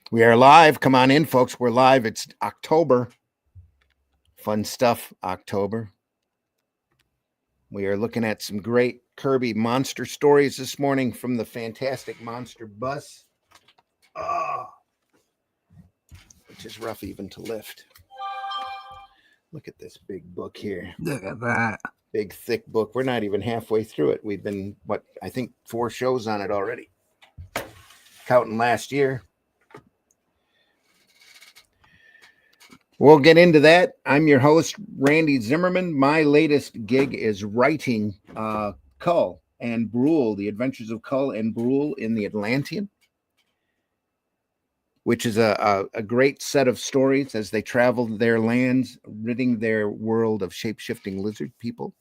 We are live. Come on in, folks. We're live. It's October. Fun stuff, October. We are looking at some great Kirby monster stories this morning from the fantastic Monsterbus. Which is rough even to lift. Look at this big book here. Look at that. Big, thick book. We're not even halfway through it. We've been, I think 4 shows on it already. Counting last year. We'll get into that. I'm your host, Randy Zimmerman. My latest gig is writing Cull and Brule, The Adventures of Cull and Brule in the Atlantean, which is a great set of stories as they travel their lands, ridding their world of shape-shifting lizard people,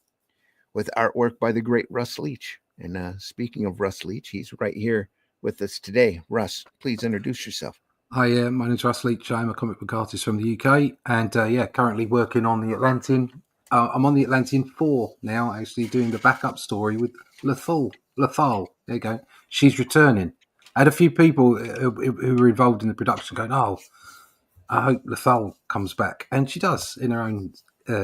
with artwork by the great Russ Leach. And speaking of Russ Leach, he's right here with us today. Russ, please introduce yourself. Hi, my name's Russ Leach. I'm a comic book artist from the UK, and currently working on the Atlantean. I'm on the Atlantean 4 now, actually doing the backup story with Lethal. There you go. She's returning. I had a few people who were involved in the production going, "Oh, I hope Lethal comes back," and she does in her own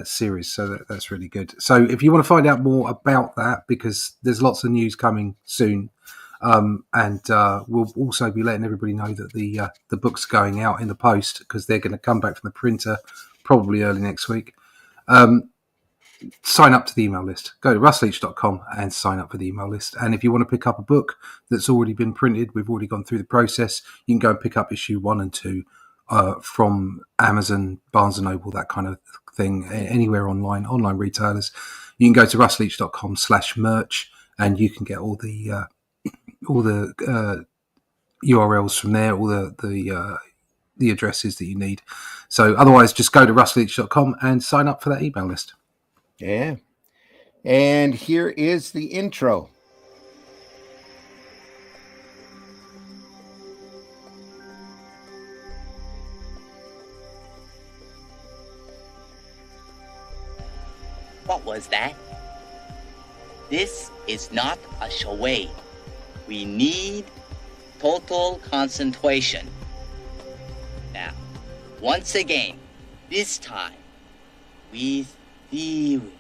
series. So that's really good. So if you want to find out more about that, because there's lots of news coming soon. And we'll also be letting everybody know that the book's going out in the post, because they're going to come back from the printer probably early next week. Sign up to the email list. Go to russleach.com and sign up for the email list. And if you want to pick up a book that's already been printed, we've already gone through the process, you can go and pick up issue 1 and 2 from Amazon, Barnes & Noble, that kind of thing, anywhere online retailers. You can go to russleach.com/merch and you can get all the URLs from there, all the addresses that you need. So otherwise, just go to russleach.com and sign up for that email list. Yeah. And here is the intro. What was that? This is not a charade. We need total concentration. Now, once again, this time, with theory.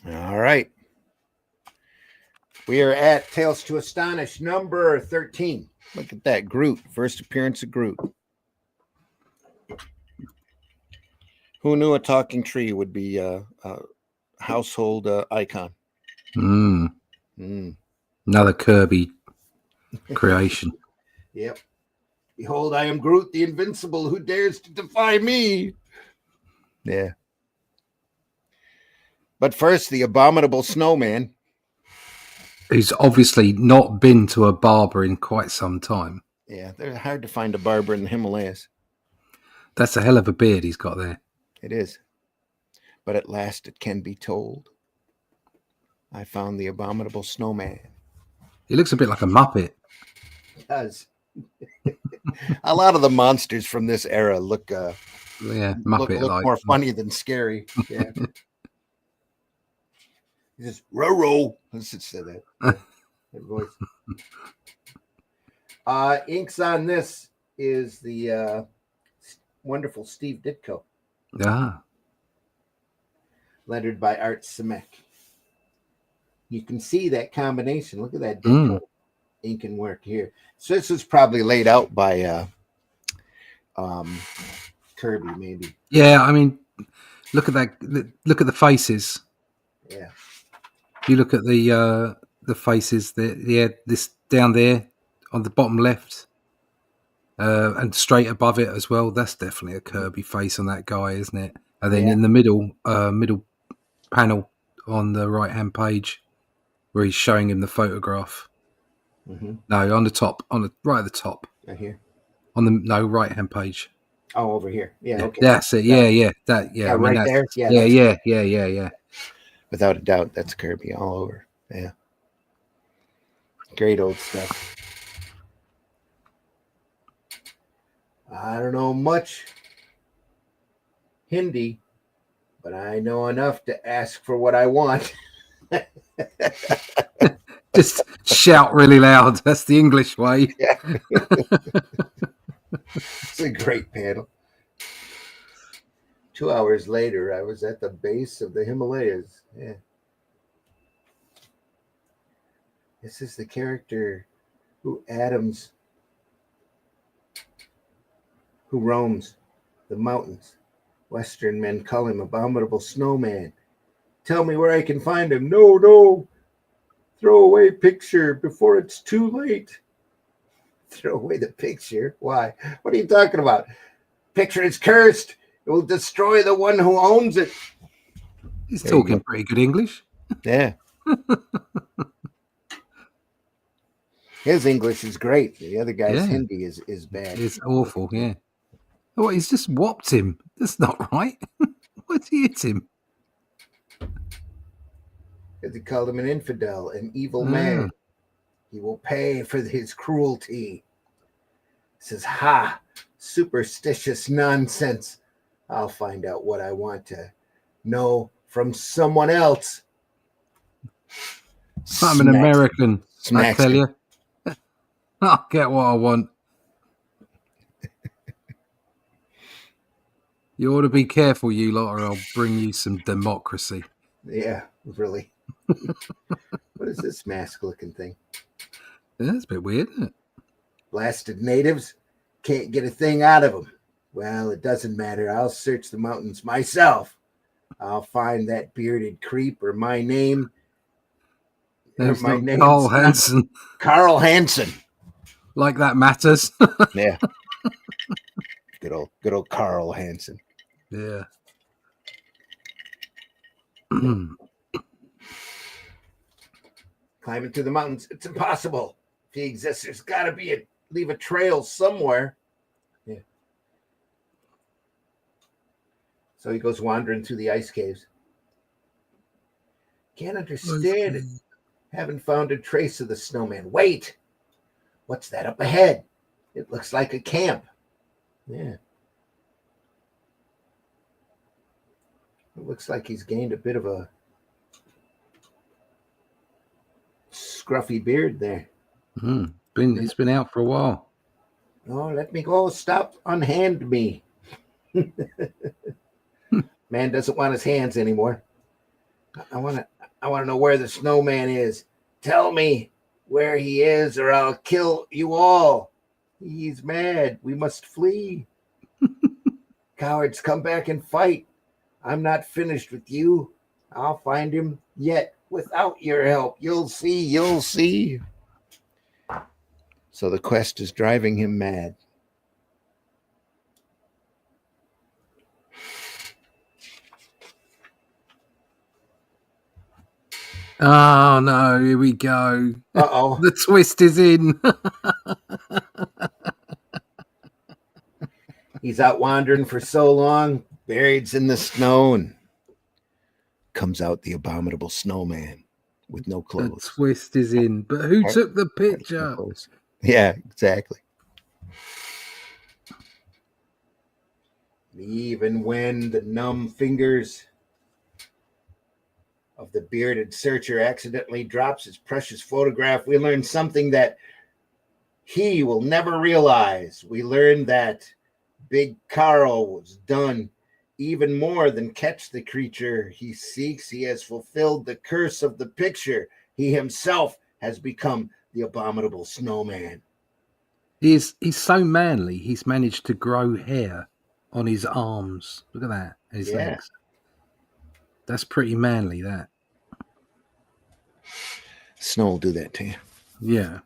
All right. We are at Tales to Astonish number 13. Look at that, Groot. First appearance of Groot. Who knew a talking tree would be a household icon? Another Kirby creation. Yep. Behold, I am Groot, the invincible. Who dares to defy me? Yeah. But first, the abominable snowman. Who's obviously not been to a barber in quite some time. Yeah, they're hard to find a barber in the Himalayas. That's a hell of a beard he's got there. It is. But at last it can be told. I found the abominable snowman. He looks a bit like a Muppet. He does. A lot of the monsters from this era look Muppet look more funny than scary. Yeah. He says, "Roro." Let's just say that. That voice. Inks on this is the wonderful Steve Ditko. Lettered by Art Simek. You can see that combination. Look at that Ditko ink and work here. So this was probably laid out by Kirby, maybe. Yeah, I mean, look at that. Look at the faces. Yeah. If you look at the faces, this down there on the bottom left, and straight above it as well. That's definitely a Kirby face on that guy, isn't it? And then in the middle panel on the right hand page, where he's showing him the photograph. Mm-hmm. No, on the top, right at the top. Right here. On the right hand page. Oh, over here. Yeah. Okay. That's it. Yeah. That. Yeah. I mean, right there. Yeah. Without a doubt, that's Kirby all over. Yeah. Great old stuff. I don't know much Hindi, but I know enough to ask for what I want. Just shout really loud. That's the English way. Yeah. It's a great panel. 2 hours later, I was at the base of the Himalayas. Yeah. This is the character who roams the mountains. Western men call him Abominable Snowman. Tell me where I can find him. No. Throw away picture before it's too late. Throw away the picture? Why? What are you talking about? Picture is cursed. It will destroy the one who owns it. He's There you talking go. pretty good English. Yeah. His English is great. The other guy's Yeah. Hindi is bad. It's awful, yeah. Oh, he's just whopped him. That's not right. Why'd he hit him? They called him an infidel, an evil man. He will pay for his cruelty. He says, ha, superstitious nonsense. I'll find out what I want to know from someone else. I'm an American, I tell him. you. I'll get what I want. You ought to be careful, you lot, or I'll bring you some democracy. Yeah, really. What is this mask-looking thing? Yeah, that's a bit weird, isn't it? Blasted natives. Can't get a thing out of them. Well, it doesn't matter. I'll search the mountains myself. I'll find that bearded creep or my name. There's Carl Hansen. Carl Hansen. Like that matters. Yeah. Good old Carl Hansen. Yeah. Climbing through the mountains. It's impossible. If he exists, there's got to leave a trail somewhere. Yeah. So he goes wandering through the ice caves. Can't understand it. Haven't found a trace of the snowman. Wait. What's that up ahead? It looks like a camp. Yeah. It looks like he's gained a bit of a scruffy beard there. It's been out for a while. Oh, let me go. Stop. Unhand me. Man doesn't want his hands anymore. I want to know where the snowman is. Tell me where he is or I'll kill you all. He's mad. We must flee. Cowards, come back and fight. I'm not finished with you. I'll find him yet without your help. You'll see. So the quest is driving him mad. Oh, no, here we go. Uh-oh. The twist is in. He's out wandering for so long, buried in the snow, and comes out the abominable snowman with no clothes. The twist is in. But who took the picture? Yeah, exactly. Even when the numb fingers of the bearded searcher accidentally drops his precious photograph, we learn something that he will never realize. We learn that Big Carl was done even more than catch the creature he seeks. He has fulfilled the curse of the picture. He himself has become the abominable snowman. He's so manly, he's managed to grow hair on his arms. Look at that. His legs. That's pretty manly, that. Snow will do that to you. Yeah.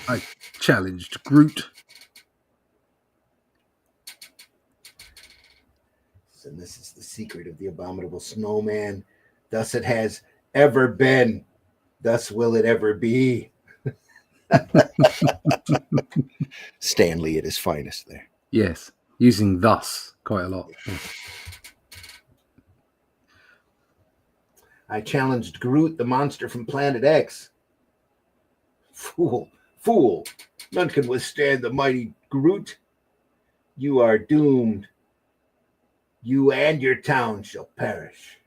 I challenged Groot. And this is the secret of the abominable snowman. Thus it has ever been. Thus will it ever be. Stanley at his finest there. Yes, using thus quite a lot. I challenged Groot, the monster from Planet X. Fool. None can withstand the mighty Groot. You are doomed. You and your town shall perish.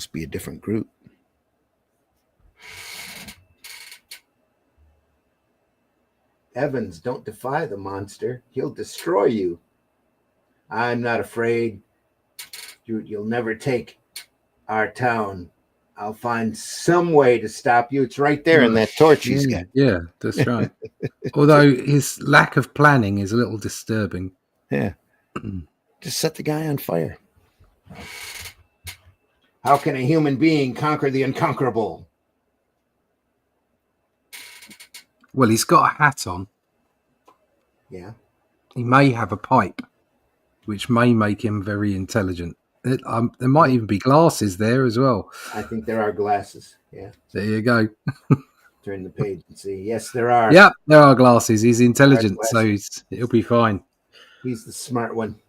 Must be a different group. Evans, don't defy the monster. He'll destroy you. I'm not afraid. You'll never take our town. I'll find some way to stop you. It's right there in that torch he's got. Yeah, that's right. Although his lack of planning is a little disturbing. Yeah. Just set the guy on fire. How can a human being conquer the unconquerable? Well, he's got a hat on. Yeah. He may have a pipe, which may make him very intelligent. There might even be glasses there as well. I think there are glasses. Yeah. There you go. Turn the page and see. Yes, there are. Yep, there are glasses. He's intelligent, so he'll be fine. He's the smart one.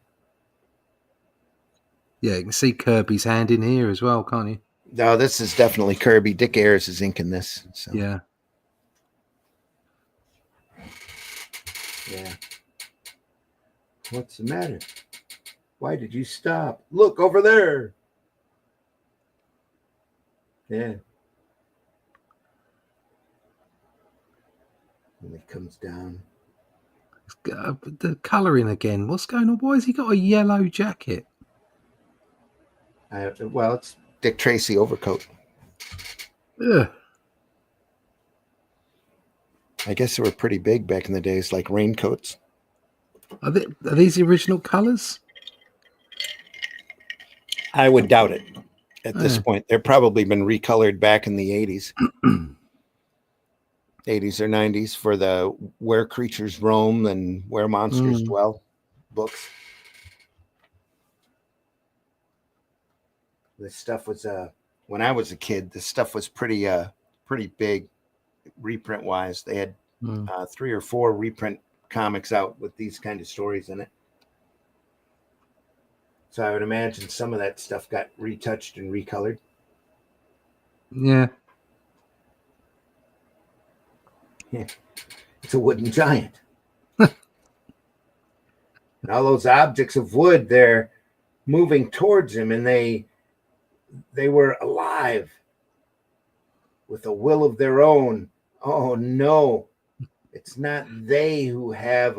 Yeah, you can see Kirby's hand in here as well, can't you? No, this is definitely Kirby. Dick Ayers is inking this. So. Yeah. Yeah. What's the matter? Why did you stop? Look over there. Yeah. And it comes down. The colouring again. What's going on? Why has he got a yellow jacket? Well, it's Dick Tracy overcoat. Ugh. I guess they were pretty big back in the days, like raincoats. Are these the original colours? I would doubt it at this point. They've probably been recolored back in the 80s. 80s or 90s for the Where Creatures Roam and Where Monsters Dwell books. This stuff was when I was a kid, this stuff was pretty big reprint wise. They had 3 or 4 reprint comics out with these kind of stories in it. So I would imagine some of that stuff got retouched and recolored. Yeah. Yeah. It's a wooden giant. And all those objects of wood, they're moving towards him, and they were alive with a will of their own. Oh no, it's not they who have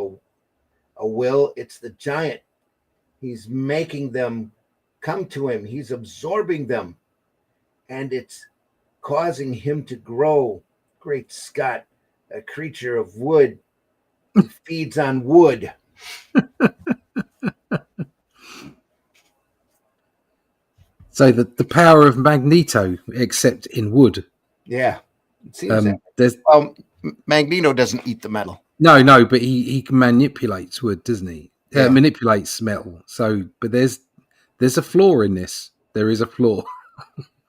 a will, it's the giant. He's making them come to him. He's absorbing them, and it's causing him to grow. Great Scott, a creature of wood. He feeds on wood. So the power of Magneto, except in wood. Yeah. It seems Magneto doesn't eat the metal. No, but he manipulates wood, doesn't he? Yeah. Manipulates metal. So, but there's a flaw in this. There is a flaw.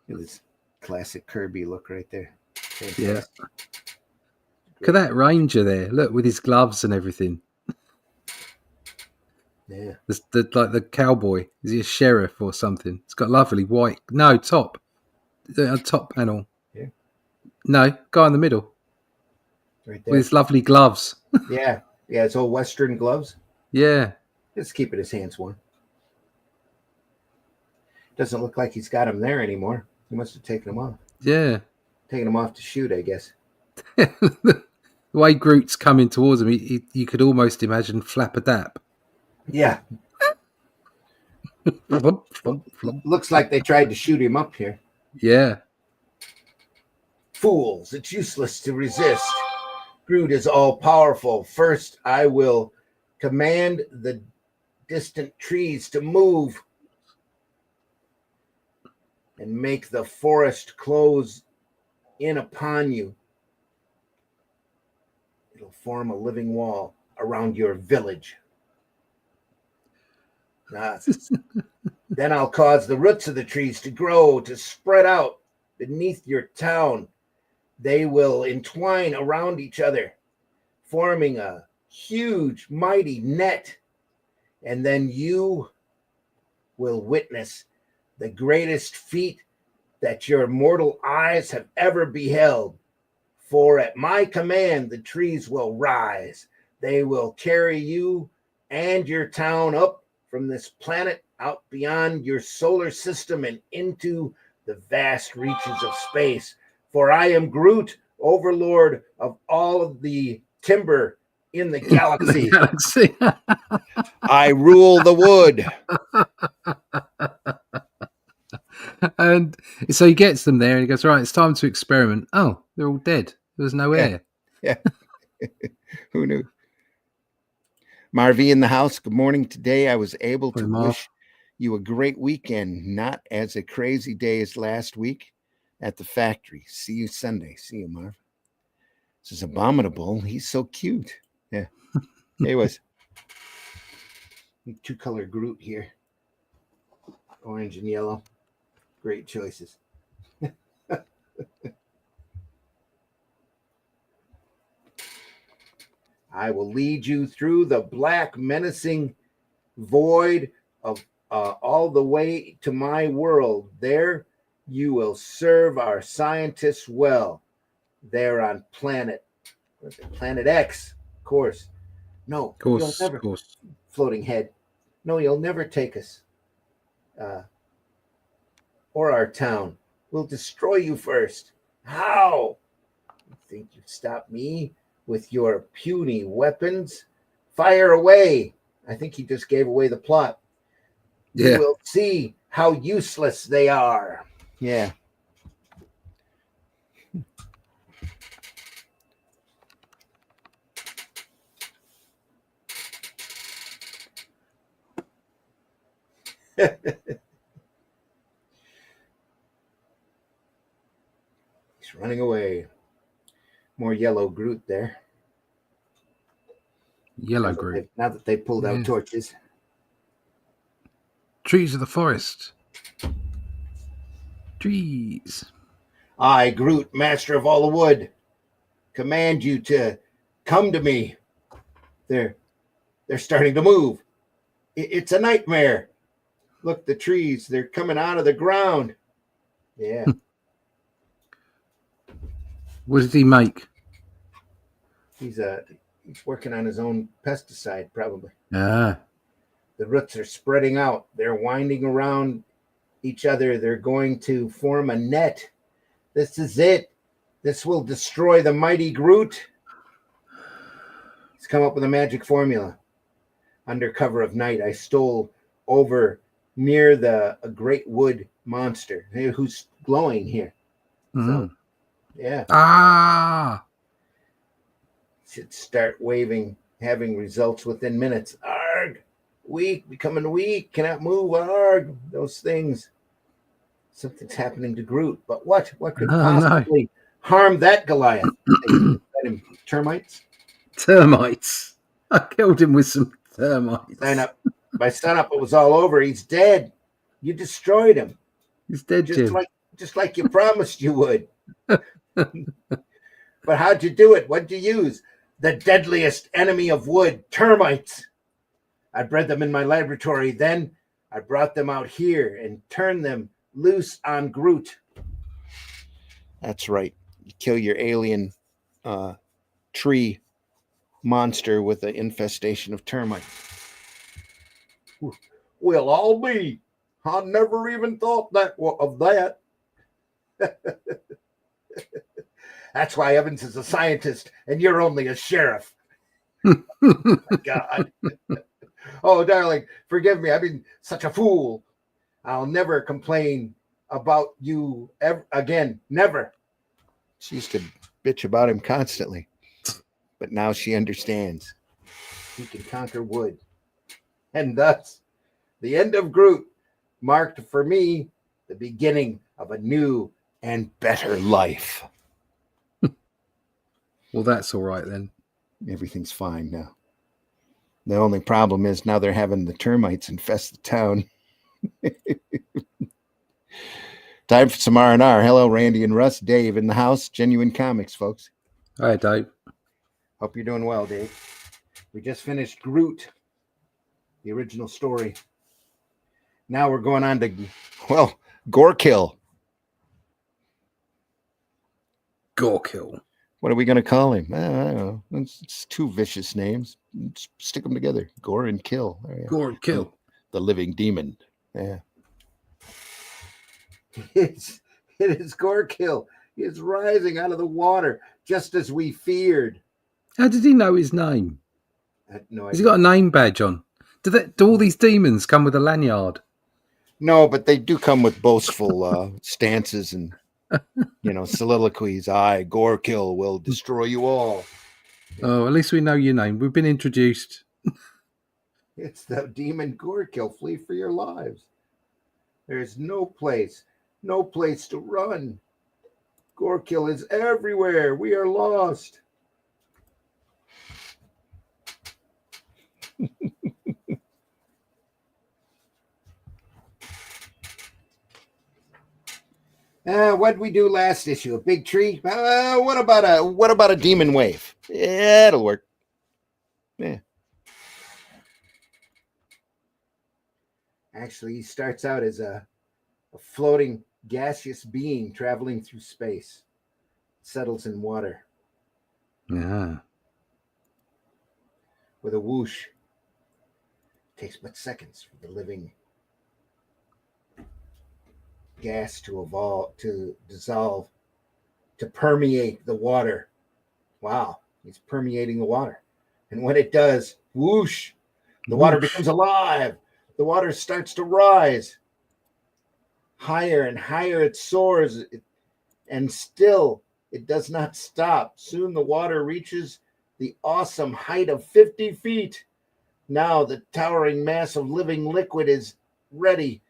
It was classic Kirby look right there. Fantastic. Yeah. Look at that Ranger there. Look, with his gloves and everything. Yeah. Like the cowboy. Is he a sheriff or something? It's got lovely white. No, top. A top panel. Yeah. No, guy in the middle. Right there. With his lovely gloves. Yeah. Yeah, it's all Western gloves. Yeah. Just keeping his hands warm. Doesn't look like he's got him there anymore. He must have taken them off. Yeah. Taking them off to shoot, I guess. The way Groot's coming towards him, you could almost imagine Flap-a-Dap. Yeah. Looks like they tried to shoot him up here. Yeah. Fools, it's useless to resist. Groot is all-powerful. First, I will command the distant trees to move and make the forest close in upon you. It'll form a living wall around your village. Then I'll cause the roots of the trees to grow, to spread out beneath your town. They will entwine around each other, forming a huge, mighty net. And then you will witness the greatest feat that your mortal eyes have ever beheld. For at my command, the trees will rise. They will carry you and your town up from this planet out beyond your solar system and into the vast reaches of space. For I am Groot, overlord of all of the timber in the galaxy. Galaxy. I rule the wood. And so he gets them there and he goes, right, it's time to experiment. Oh, they're all dead. There's no air. Yeah. Who knew? Marvy in the house. Good morning. Today I was able to wish you a great weekend, not as a crazy day as last week at the factory. See you Sunday. See you, Marv. This is Abominable. He's so cute. Yeah. He was. Two-color Groot here. Orange and yellow. Great choices. I will lead you through the black, menacing void of all the way to my world. There you will serve our scientists well. There on planet X, of course. No, you'll never. Of course. Floating head. No, you'll never take us. Or our town. We'll destroy you first. How? You think you'd stop me with your puny weapons? Fire away. I think he just gave away the plot. Yeah. You will see how useless they are. Yeah. He's running away. More yellow Groot there. Yellow Groot. Now that they pulled out torches. Trees of the forest. Trees. I, Groot, master of all the wood, command you to come to me. They're starting to move. It's a nightmare. Look, the trees, they're coming out of the ground. Yeah. What did he make? He's working on his own pesticide, probably. Ah. The roots are spreading out. They're winding around each other. They're going to form a net. This is it. This will destroy the mighty Groot. He's come up with a magic formula. Under cover of night, I stole over near a great wood monster who's glowing here. So, yeah. Ah. Should start waving, having results within minutes. Arg! Weak, becoming weak, cannot move. Arg! Those things. Something's happening to Groot. But what? What could possibly harm that Goliath? Termites? Termites. I killed him with some termites. By sunup, it was all over. He's dead. You destroyed him. He's dead, Jim. Just like you promised you would. But how'd you do it? What'd you use? The deadliest enemy of wood, termites. I bred them in my laboratory. Then I brought them out here and turned them loose on Groot. That's right. You kill your alien tree monster with an infestation of termites. We'll all be. I never even thought of that. That's why Evans is a scientist and you're only a sheriff. Oh, my God. Oh, darling, forgive me. I've been such a fool. I'll never complain about you ever again. Never. She used to bitch about him constantly. But now she understands. He can conquer wood. And thus, the end of Groot marked for me the beginning of a new and better life. Well, that's all right then. Everything's fine now. The only problem is now they're having the termites infest the town. Time for some R&R. Hello, Randy and Russ. Dave in the house. Genuine Comics, folks. Hi, Dave. Hope you're doing well, Dave. We just finished Groot, the original story. Now we're going on to, well, Gorkill. Gorkill. What are we going to call him? I don't know. It's two vicious names. Let's stick them together. Gore and Kill. Gore and Kill. The living demon. Yeah. It's, it is Gorkill. He is rising out of the water, just as we feared. How did he know his name? I had no Has idea. he got a name badge on? Do all these demons come with a lanyard? No, but they do come with boastful stances and, soliloquies. I, Gorkill, will destroy you all. Oh, at least we know your name. We've been introduced. It's the demon Gorkill. Flee for your lives. There's no place to run. Gorkill is everywhere. We are lost. What'd we do last issue? A big tree? What about a demon wave? Yeah, it'll work. Yeah. Actually, he starts out as a floating gaseous being traveling through space. Settles in water. Yeah. With a whoosh. Takes but seconds for the living gas to dissolve, to permeate the water. Wow, he's permeating the water. And when it does, whoosh, the water becomes alive. The water starts to rise. Higher and higher it soars, and still it does not stop. Soon the water reaches the awesome height of 50 feet. Now the towering mass of living liquid is ready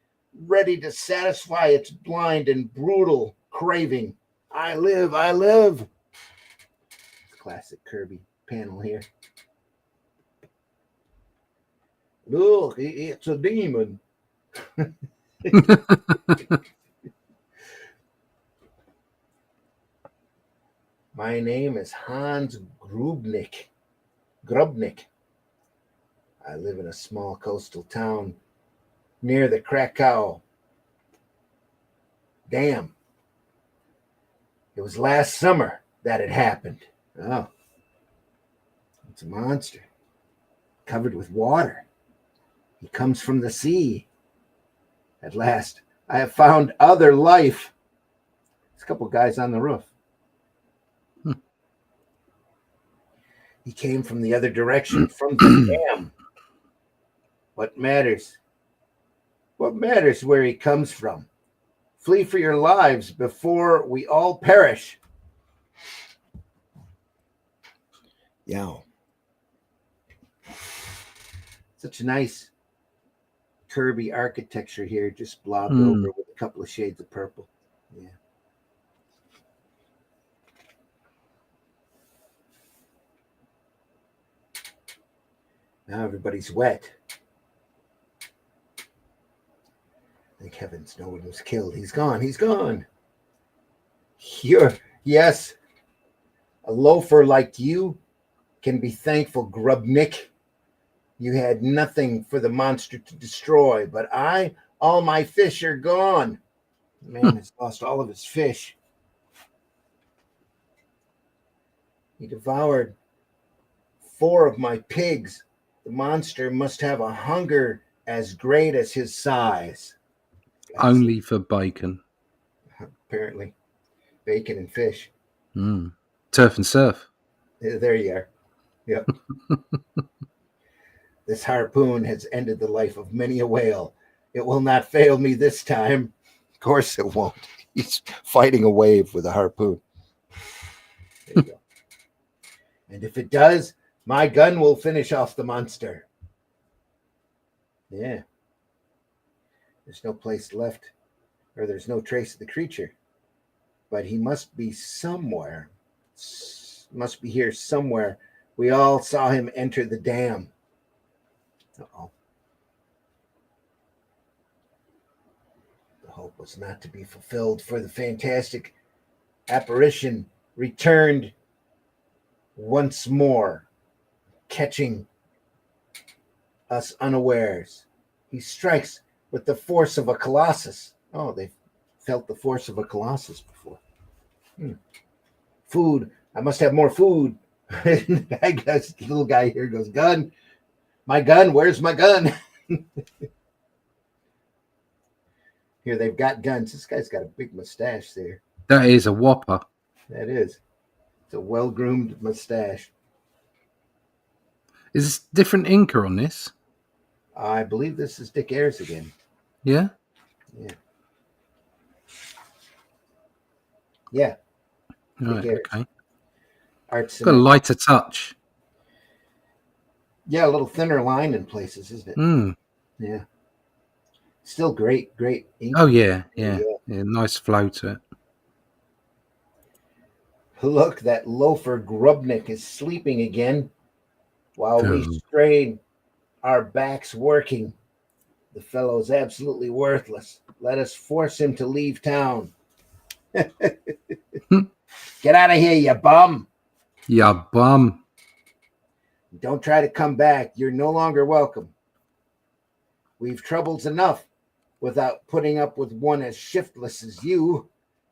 to satisfy its blind and brutal craving. I live, I live. Classic Kirby panel here. Look, it's a demon. My name is Hans Grubnik. I live in a small coastal town near the Krakow Dam. It was last summer that it happened. Oh, it's a monster covered with water. He comes from the sea. At last, I have found other life. There's a couple guys on the roof. He came from the other direction, from the dam. What matters? What matters where he comes from? Flee for your lives before we all perish. Yeah. Such a nice Kirby architecture here, just blobbed over with a couple of shades of purple. Yeah. Now everybody's wet. Thank heavens no one was killed. He's gone. He's gone. Yes, a loafer like you can be thankful, Grubnik. You had nothing for the monster to destroy, but all my fish are gone. The man has lost all of his fish. He devoured 4 of my pigs. The monster must have a hunger as great as his size. Only for bacon. Apparently. Bacon and fish. Turf and surf. There you are. Yep. This harpoon has ended the life of many a whale. It will not fail me this time. Of course it won't. He's fighting a wave with a harpoon. There you go. And if it does, my gun will finish off the monster. Yeah. There's no place left, or there's no trace of the creature. But he must be somewhere. Must be here somewhere. We all saw him enter the dam. Uh-oh. The hope was not to be fulfilled, for the fantastic apparition returned once more, catching us unawares. He strikes with the force of a colossus. Oh, they've felt the force of a colossus before. Food. I must have more food. I guess the little guy here goes, gun. My gun. Where's my gun? Here, they've got guns. This guy's got a big mustache there. That is a whopper. That is. It's a well-groomed mustache. Is this different inker on this? I believe this is Dick Ayers again. Yeah? Yeah. Yeah. Right, Ayers. okay. Art's Got a lighter touch. Yeah, a little thinner line in places, isn't it? Mm. Yeah. Still great ink. Oh, yeah. Nice flow to it. Look, that loafer Grubnik is sleeping again while we Oh. strain our backs working. The fellow's absolutely worthless. Let us force him to leave town. Get out of here, you bum. Ya bum. Don't try to come back. You're no longer welcome. We've troubles enough without putting up with one as shiftless as you.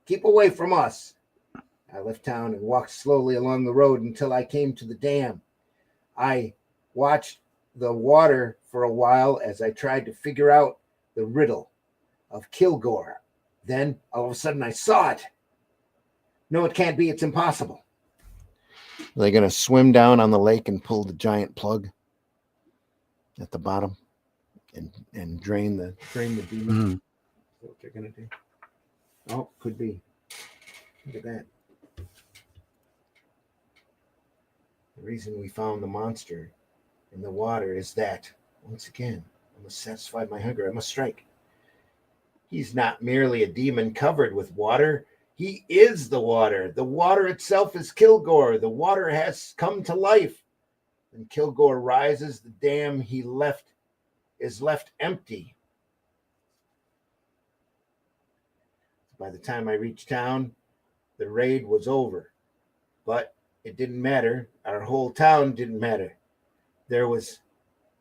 Keep away from us. I left town and walked slowly along the road until I came to the dam. I watched the water for a while as I tried to figure out the riddle of Kilgore. Then, all of a sudden, I saw it. No, it can't be. It's impossible. Are they going to swim down on the lake and pull the giant plug at the bottom and drain the demon? Mm. Is that what they're going to do? Oh, could be. Look at that. The reason we found the monster in the water is that, once again, I must satisfy my hunger. I must strike. He's not merely a demon covered with water. He is the water. The water itself is Kilgore. The water has come to life. When Kilgore rises, the dam he left is left empty. By the time I reached town, the raid was over. But it didn't matter. Our whole town didn't matter. There was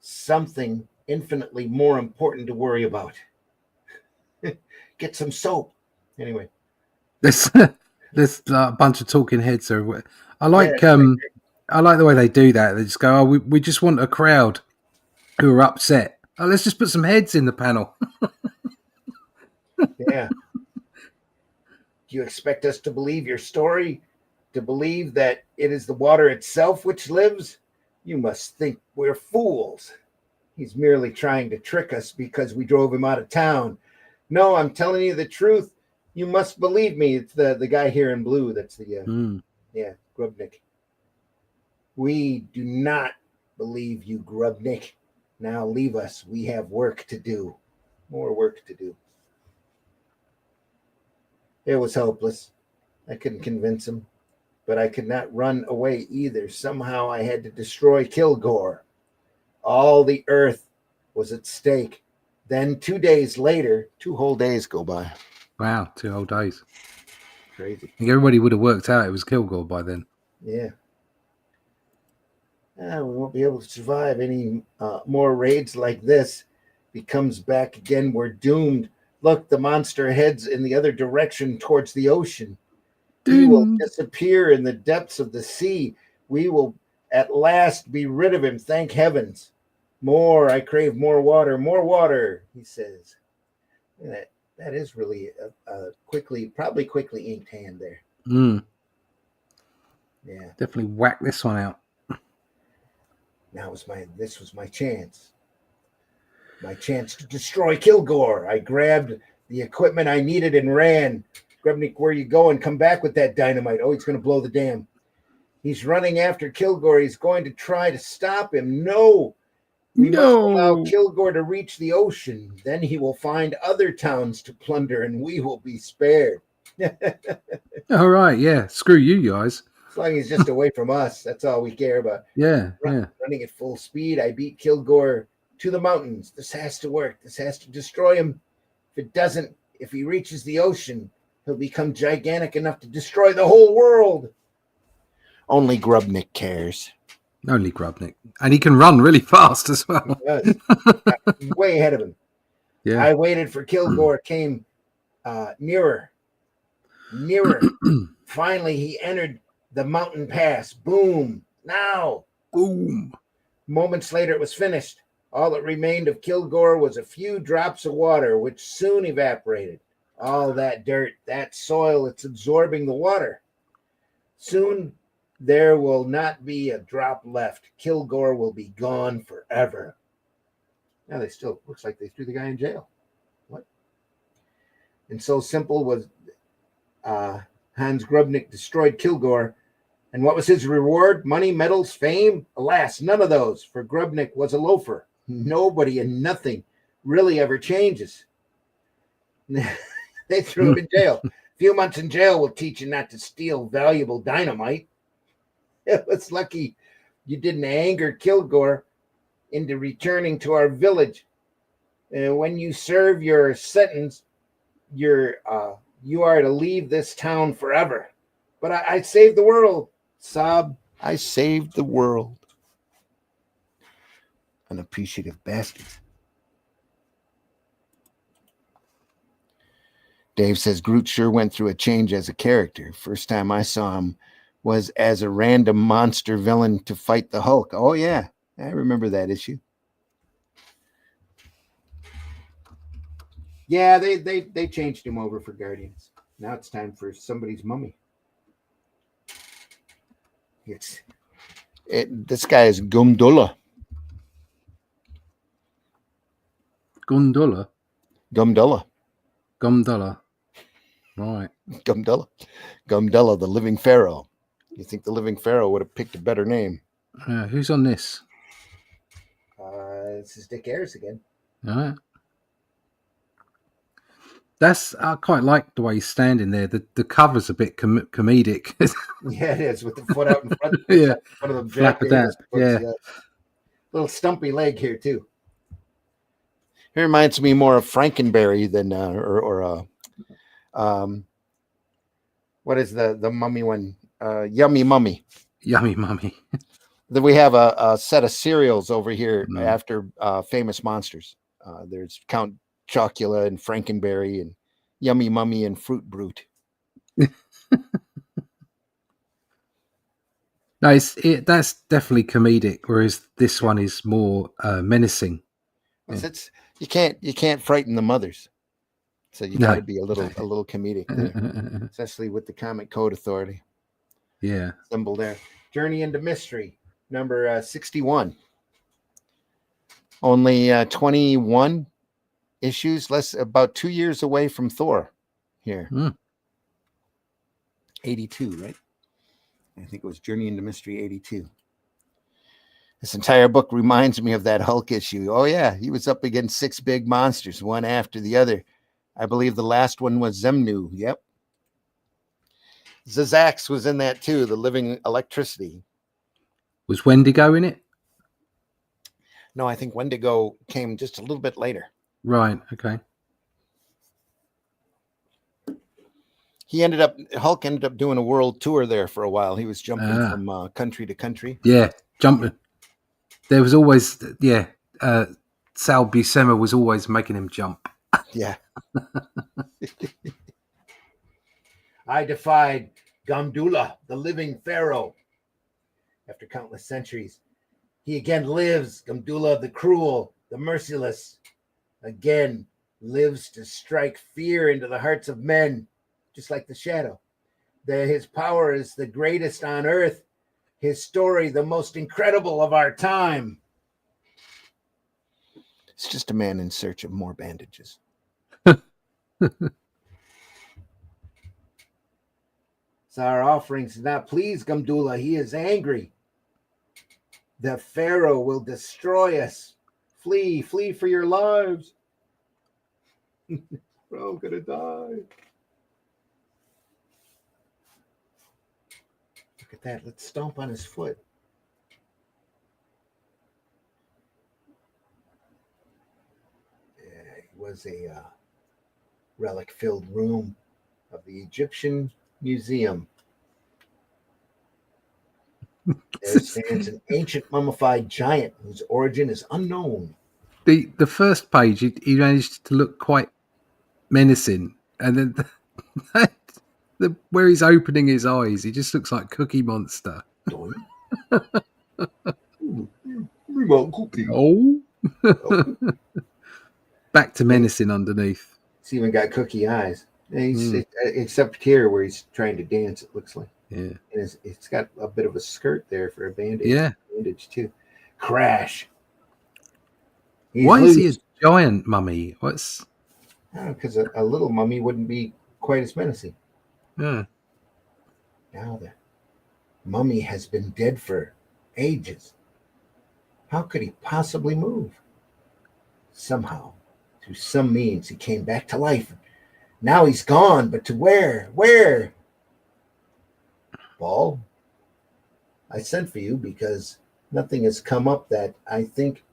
something infinitely more important to worry about. Get some soap. Anyway. There's a bunch of talking heads. So I like the way they do that. They just go, "Oh, we just want a crowd who are upset. Oh, let's just put some heads in the panel." Yeah. Do you expect us to believe your story? To believe that it is the water itself which lives? You must think we're fools. He's merely trying to trick us because we drove him out of town. No, I'm telling you the truth. You must believe me. It's the guy here in blue. That's the Grubnik. We do not believe you, Grubnik. Now leave us. We have work to do. More work to do. It was hopeless. I couldn't convince him, but I could not run away either. Somehow I had to destroy Kilgore. All the earth was at stake. Then 2 days later, 2 whole days go by. Wow, 2 whole days. Crazy. I think everybody would have worked out it was Kilgore by then. Yeah. We won't be able to survive any more raids like this. If he comes back again, we're doomed. Look, the monster heads in the other direction towards the ocean. He will disappear in the depths of the sea. We will at last be rid of him, thank heavens. More, I crave more water, he says. That is really a probably quickly inked hand there. Mm. Yeah. Definitely whack this one out. This was my chance. My chance to destroy Kilgore. I grabbed the equipment I needed and ran. Grubnik, where you going? Come back with that dynamite. Oh, he's going to blow the dam. He's running after Kilgore. He's going to try to stop him. No. We must allow Kilgore to reach the ocean. Then he will find other towns to plunder, and we will be spared. All right, yeah. Screw you guys. As long as he's just away from us, that's all we care about. Yeah, Running at full speed, I beat Kilgore to the mountains. This has to work. This has to destroy him. If it doesn't, if he reaches the ocean, he'll become gigantic enough to destroy the whole world. Only Grubnik cares. Only Grubnik. And he can run really fast as well. He does. Way ahead of him. Yeah. I waited for Kilgore, came nearer. Finally, he entered the mountain pass. Boom. Now. Boom. Moments later, it was finished. All that remained of Kilgore was a few drops of water, which soon evaporated. All that dirt, that soil, it's absorbing the water. Soon there will not be a drop left. Kilgore will be gone forever. Now they still looks like they threw the guy in jail. What? And so simple was Hans Grubnick destroyed Kilgore. And what was his reward? Money, medals, fame? Alas, none of those, for Grubnick was a loafer. Nobody and nothing really ever changes. They threw him in jail. A few months in jail will teach you not to steal valuable dynamite. It was lucky you didn't anger Kilgore into returning to our village. When you serve your sentence, you are to leave this town forever. But I saved the world. Sob, I saved the world. Unappreciative bastards. Dave says Groot sure went through a change as a character. First time I saw him was as a random monster villain to fight the Hulk. Oh, yeah. I remember that issue. Yeah, they changed him over for Guardians. Now it's time for somebody's mummy. This guy is Gumdulla. Gundula? Gumdulla. Gumdulla. Right. Gumdulla, the living pharaoh. You think the living pharaoh would have picked a better name? Who's on this? This is Dick Ayers again. All right. I quite like the way he's standing there. The cover's a bit comedic. Yeah, it is, with the foot out in front. Yeah. One of them Flap of that. Yeah. Little stumpy leg here too. It reminds me more of Frankenberry than what is the mummy one? Yummy Mummy. Yummy Mummy. Then we have a set of cereals over here after famous monsters. There's Count Chocula and Frankenberry and Yummy Mummy and Fruit Brute. No, that's definitely comedic, whereas this one is more menacing. You can't frighten the mothers, so you got to be a little comedic there, especially with the Comic Code Authority. Yeah, symbol there. Journey into Mystery, number 61. Only 21 issues, about 2 years away from Thor. Here, 82, right? I think it was Journey into Mystery 82. This entire book reminds me of that Hulk issue. Oh, yeah. He was up against 6 big monsters, one after the other. I believe the last one was Zemnu. Yep. Zazax was in that too, the living electricity. Was Wendigo in it? No, I think Wendigo came just a little bit later. Right. Okay. Hulk ended up doing a world tour there for a while. He was jumping from country to country. Yeah, jumping. There was always, Sal Buscema was always making him jump. Yeah. I defied Gumdulla, the living pharaoh. After countless centuries, he again lives. Gumdulla, the cruel, the merciless, again lives to strike fear into the hearts of men. Just like the Shadow. His power is the greatest on earth. His story, the most incredible of our time. It's just a man in search of more bandages. So our offerings do not please Gumdulla. He is angry. The Pharaoh will destroy us. Flee for your lives. We're all gonna die. Look at that. Let's stomp on his foot. Yeah, it was a relic-filled room of the Egyptian Museum. There stands an ancient mummified giant whose origin is unknown. The first page, he managed to look quite menacing, and then where he's opening his eyes, he just looks like Cookie Monster. We want cookie. Oh, Back to menacing underneath. It's even got cookie eyes. Except here where he's trying to dance, it looks like. Yeah. And it's got a bit of a skirt there for a bandage. Yeah. Bandage too. Crash. Why is he a giant mummy? What's? Because a little mummy wouldn't be quite as menacing. Yeah. Now the mummy has been dead for ages. How could he possibly move? Somehow, through some means, he came back to life. Now he's gone, but to where? Where? Ball, I sent for you because nothing has come up that I think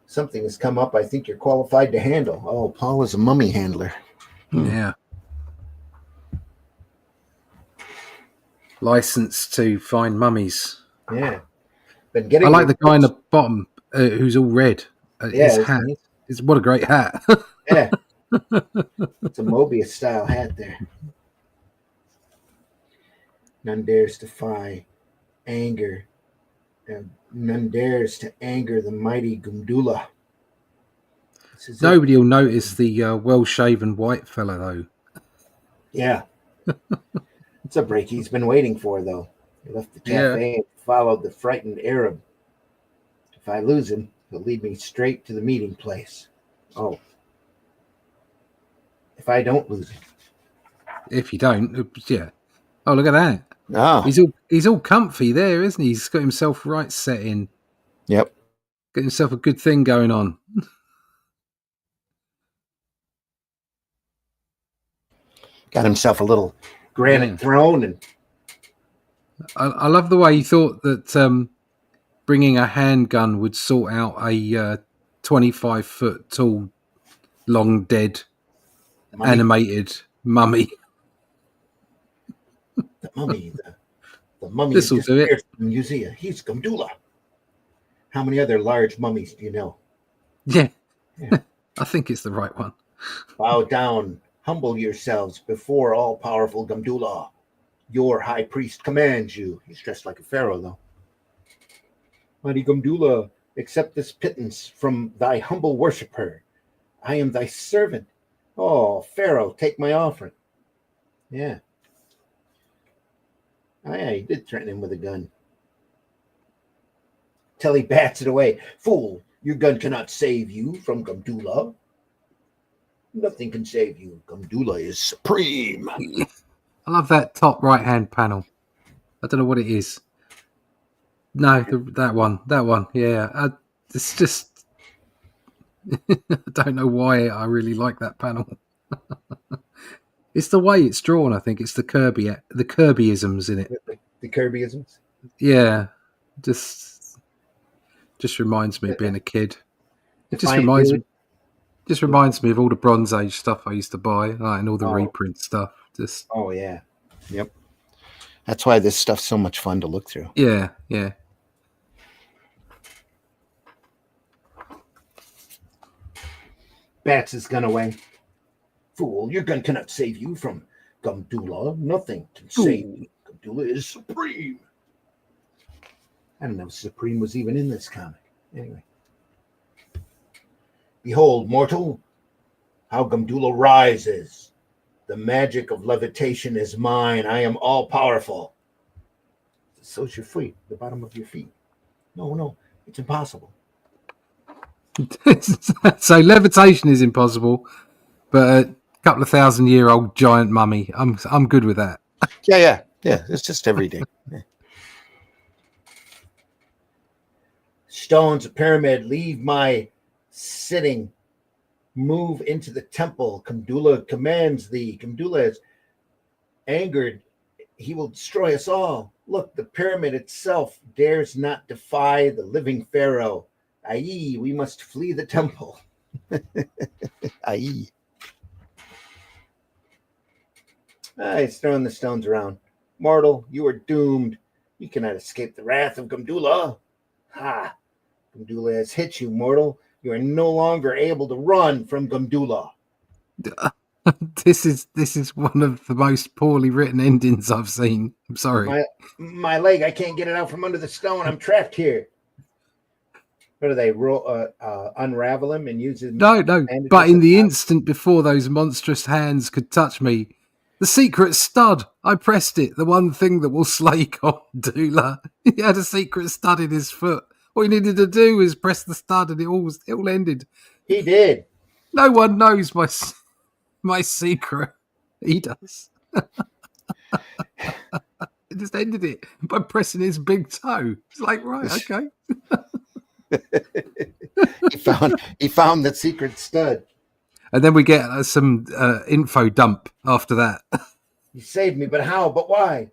something has come up I think you're qualified to handle. Oh, Paul is a mummy handler. Yeah. Licensed to find mummies. Yeah. I like the guy in the bottom who's all red. His hat. What a great hat. Yeah. It's a Mobius style hat there. None dares defy anger. None dares to anger the mighty Gumdula. Nobody will notice the well-shaven white fella, though. Yeah. It's a break he's been waiting for, though. He left the cafe and followed the frightened Arab. If I lose him, he'll lead me straight to the meeting place. Oh. If I don't lose him. If you don't, yeah. Oh, look at that. Oh. He's all comfy there, isn't he? He's got himself right set in. Yep. Got himself a good thing going on. Got himself a little granite throne. And I love the way he thought that bringing a handgun would sort out a 25-foot tall, long dead, animated mummy. The mummy, the mummy This will do it. From the museum. He's Gumdula. How many other large mummies do you know? Yeah. I think it's the right one. Bow down, humble yourselves before all-powerful Gumdula. Your high priest commands you. He's dressed like a pharaoh, though. Mighty Gumdula, accept this pittance from thy humble worshipper. I am thy servant. Oh, Pharaoh, take my offering. Yeah. Oh, yeah, he did threaten him with a gun. Till he bats it away. Fool, your gun cannot save you from Gumdula. Nothing can save you. Gumdula is supreme. I love that top right-hand panel. I don't know what it is. No, that one. Yeah, it's just... I don't know why I really like that panel. It's the way it's drawn, I think. It's the Kirbyisms in it. The Kirbyisms? Yeah. Just reminds me of being a kid. It just reminds me of all the Bronze Age stuff I used to buy, and all the reprint stuff. Oh, yeah. Yep. That's why this stuff's so much fun to look through. Yeah. Bats his gun away. Fool, your gun cannot save you from Gumdula. Nothing can save you. Gumdula is supreme. I don't know if supreme was even in this comic. Anyway. Behold, mortal, how Gumdula rises. The magic of levitation is mine. I am all-powerful. So's your feet, the bottom of your feet. No, it's impossible. So levitation is impossible, but a couple of 1,000-year-old giant mummy, I'm good with that. Yeah. It's just every day. Yeah. Stones, a pyramid, leave my sitting. Move into the temple. Gumdula commands thee. Gumdula is angered. He will destroy us all. Look, the pyramid itself dares not defy the living pharaoh. Aye, we must flee the temple. Aye. He's throwing the stones around. Mortal, you are doomed. You cannot escape the wrath of Gumdula. Ha! Gumdula has hit you, mortal. You are no longer able to run from Gumdula. This is one of the most poorly written endings I've seen. I'm sorry. My leg, I can't get it out from under the stone. I'm trapped here. What do they unravel him and use him? No. bandages But in as the pouch? instant before those monstrous hands could touch me, the secret stud, I pressed it. The one thing that will slay Gondula. He had a secret stud in his foot. All he needed to do was press the stud, and it all ended. He did. No one knows my secret. He does. He just ended it by pressing his big toe. It's like, right, okay. He found the secret stud. And then we get some info dump after that. You saved me, but how? But why?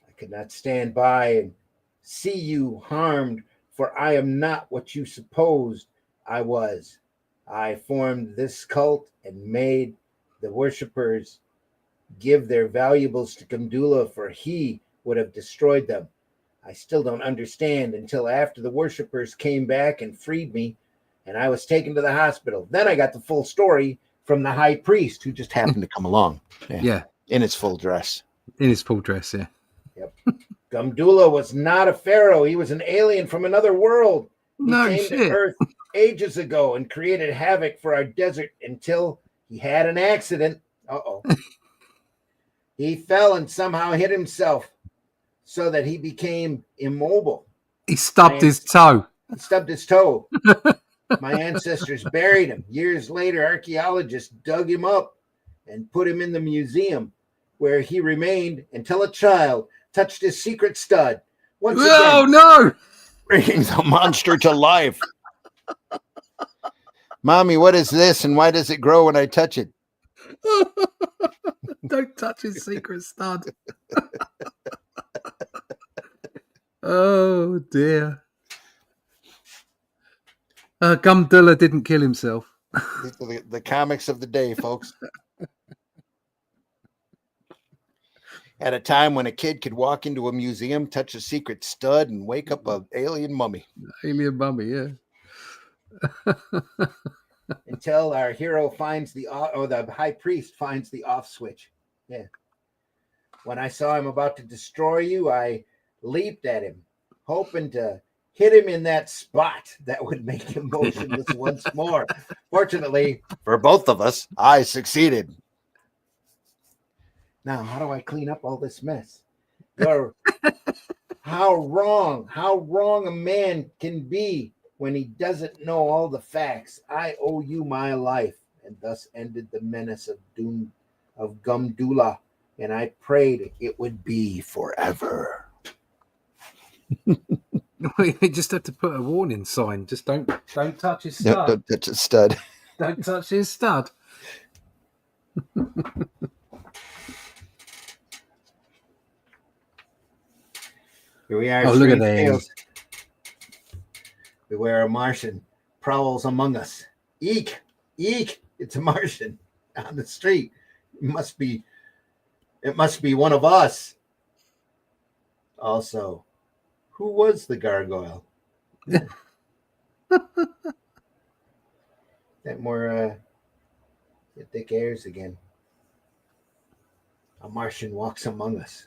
I could not stand by and see you harmed, for I am not what you supposed I was. I formed this cult and made the worshippers give their valuables to Gundula, for he would have destroyed them. I still don't understand until after the worshippers came back and freed me, and I was taken to the hospital. Then I got the full story from the high priest, who just happened to come along. Yeah. In his full dress. In his full dress, yeah. Yep. Gumdula was not a pharaoh. He was an alien from another world. He No came shit. to Earth ages ago and created havoc for our desert until he had an accident. Uh-oh. He fell and somehow hit himself so that he became immobile. He stubbed his toe. He stubbed his toe. My ancestors buried him. Years later, archaeologists dug him up and put him in the museum, where he remained until a child touched his secret stud. Once Oh, again, no. bringing the monster to life. Mommy, what is this, and why does it grow when I touch it? Don't touch his secret stud. Oh, dear. Gumdula didn't kill himself. The comics of the day, folks. At a time when a kid could walk into a museum, touch a secret stud, and wake up an alien mummy. Alien mummy, yeah. Until our hero finds the high priest finds the off switch. Yeah. When I saw him about to destroy you, I leaped at him, hoping to hit him in that spot that would make him motionless once more. Fortunately, for both of us, I succeeded. Now, how do I clean up all this mess? How wrong a man can be when he doesn't know all the facts. I owe you my life. And thus ended the menace of Gumdula, and I prayed it would be forever. We just have to put a warning sign. Just don't touch his stud. No, don't touch a stud. Don't touch his stud. Here we are. Oh, look at strange these. tales. Beware a Martian prowls among us. Eek, eek! It's a Martian on the street. It must be one of us. Also, who was the gargoyle? That more thick airs again. A Martian walks among us.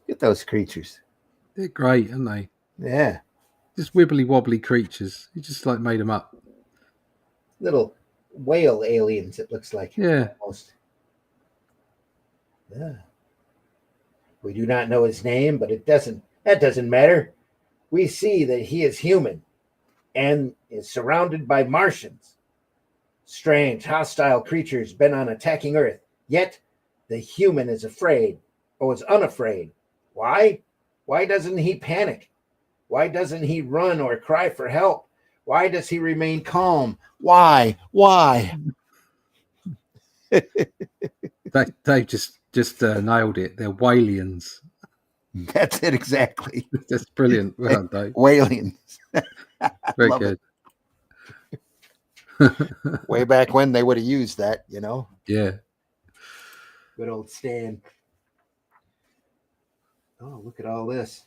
Look at those creatures. They're great, aren't they? Yeah. Just wibbly wobbly creatures. You just like made them up. Little whale aliens, it looks like. Yeah. Almost. Yeah. We do not know his name, but that doesn't matter. We see that he is human and is surrounded by Martians. Strange, hostile creatures bent on attacking Earth. Yet the human is afraid, or is unafraid. Why? Why doesn't he panic? Why doesn't he run or cry for help? Why does he remain calm? Why? They just nailed it. They're whalians. That's it exactly. That's brilliant, aren't they? Whalians. Very Love good. Way back when they would have used that, you know. Yeah. Good old Stan. Oh, look at all this.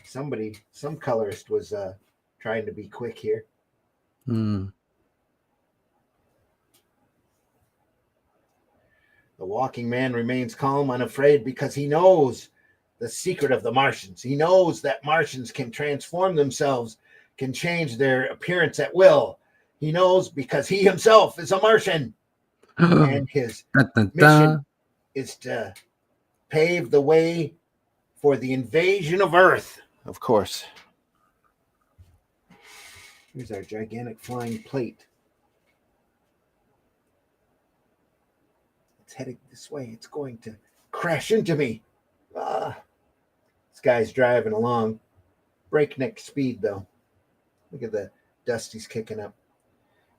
Some colorist was trying to be quick here. Hmm. The walking man remains calm, unafraid, because he knows the secret of the Martians. He knows that Martians can transform themselves can change their appearance at will. He knows because he himself is a Martian, and his Dun, dun, mission dun. is to pave the way for the invasion of Earth. Of course. Here's our gigantic flying plate. It's heading this way. It's going to crash into me. This guy's driving along. Breakneck speed, though. Look at the dust he's kicking up.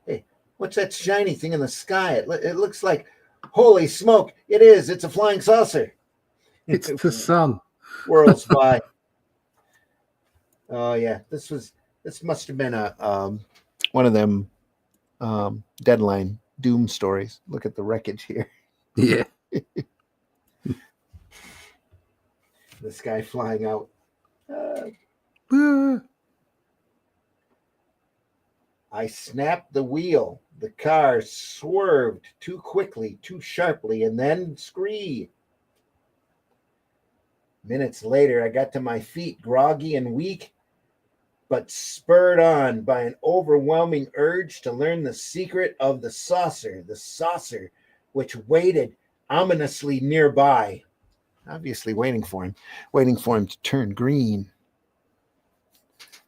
Hey, what's that shiny thing in the sky? It looks like, holy smoke, it is. It's a flying saucer. It's the sun. Worlds by. Oh, yeah. This must have been one of them Deadline Doom stories. Look at the wreckage here. Yeah. This guy flying out. I snapped the wheel. The car swerved too quickly, too sharply, and then screed. Minutes later, I got to my feet, groggy and weak, but spurred on by an overwhelming urge to learn the secret of the saucer which waited ominously nearby. Obviously waiting for him to turn green.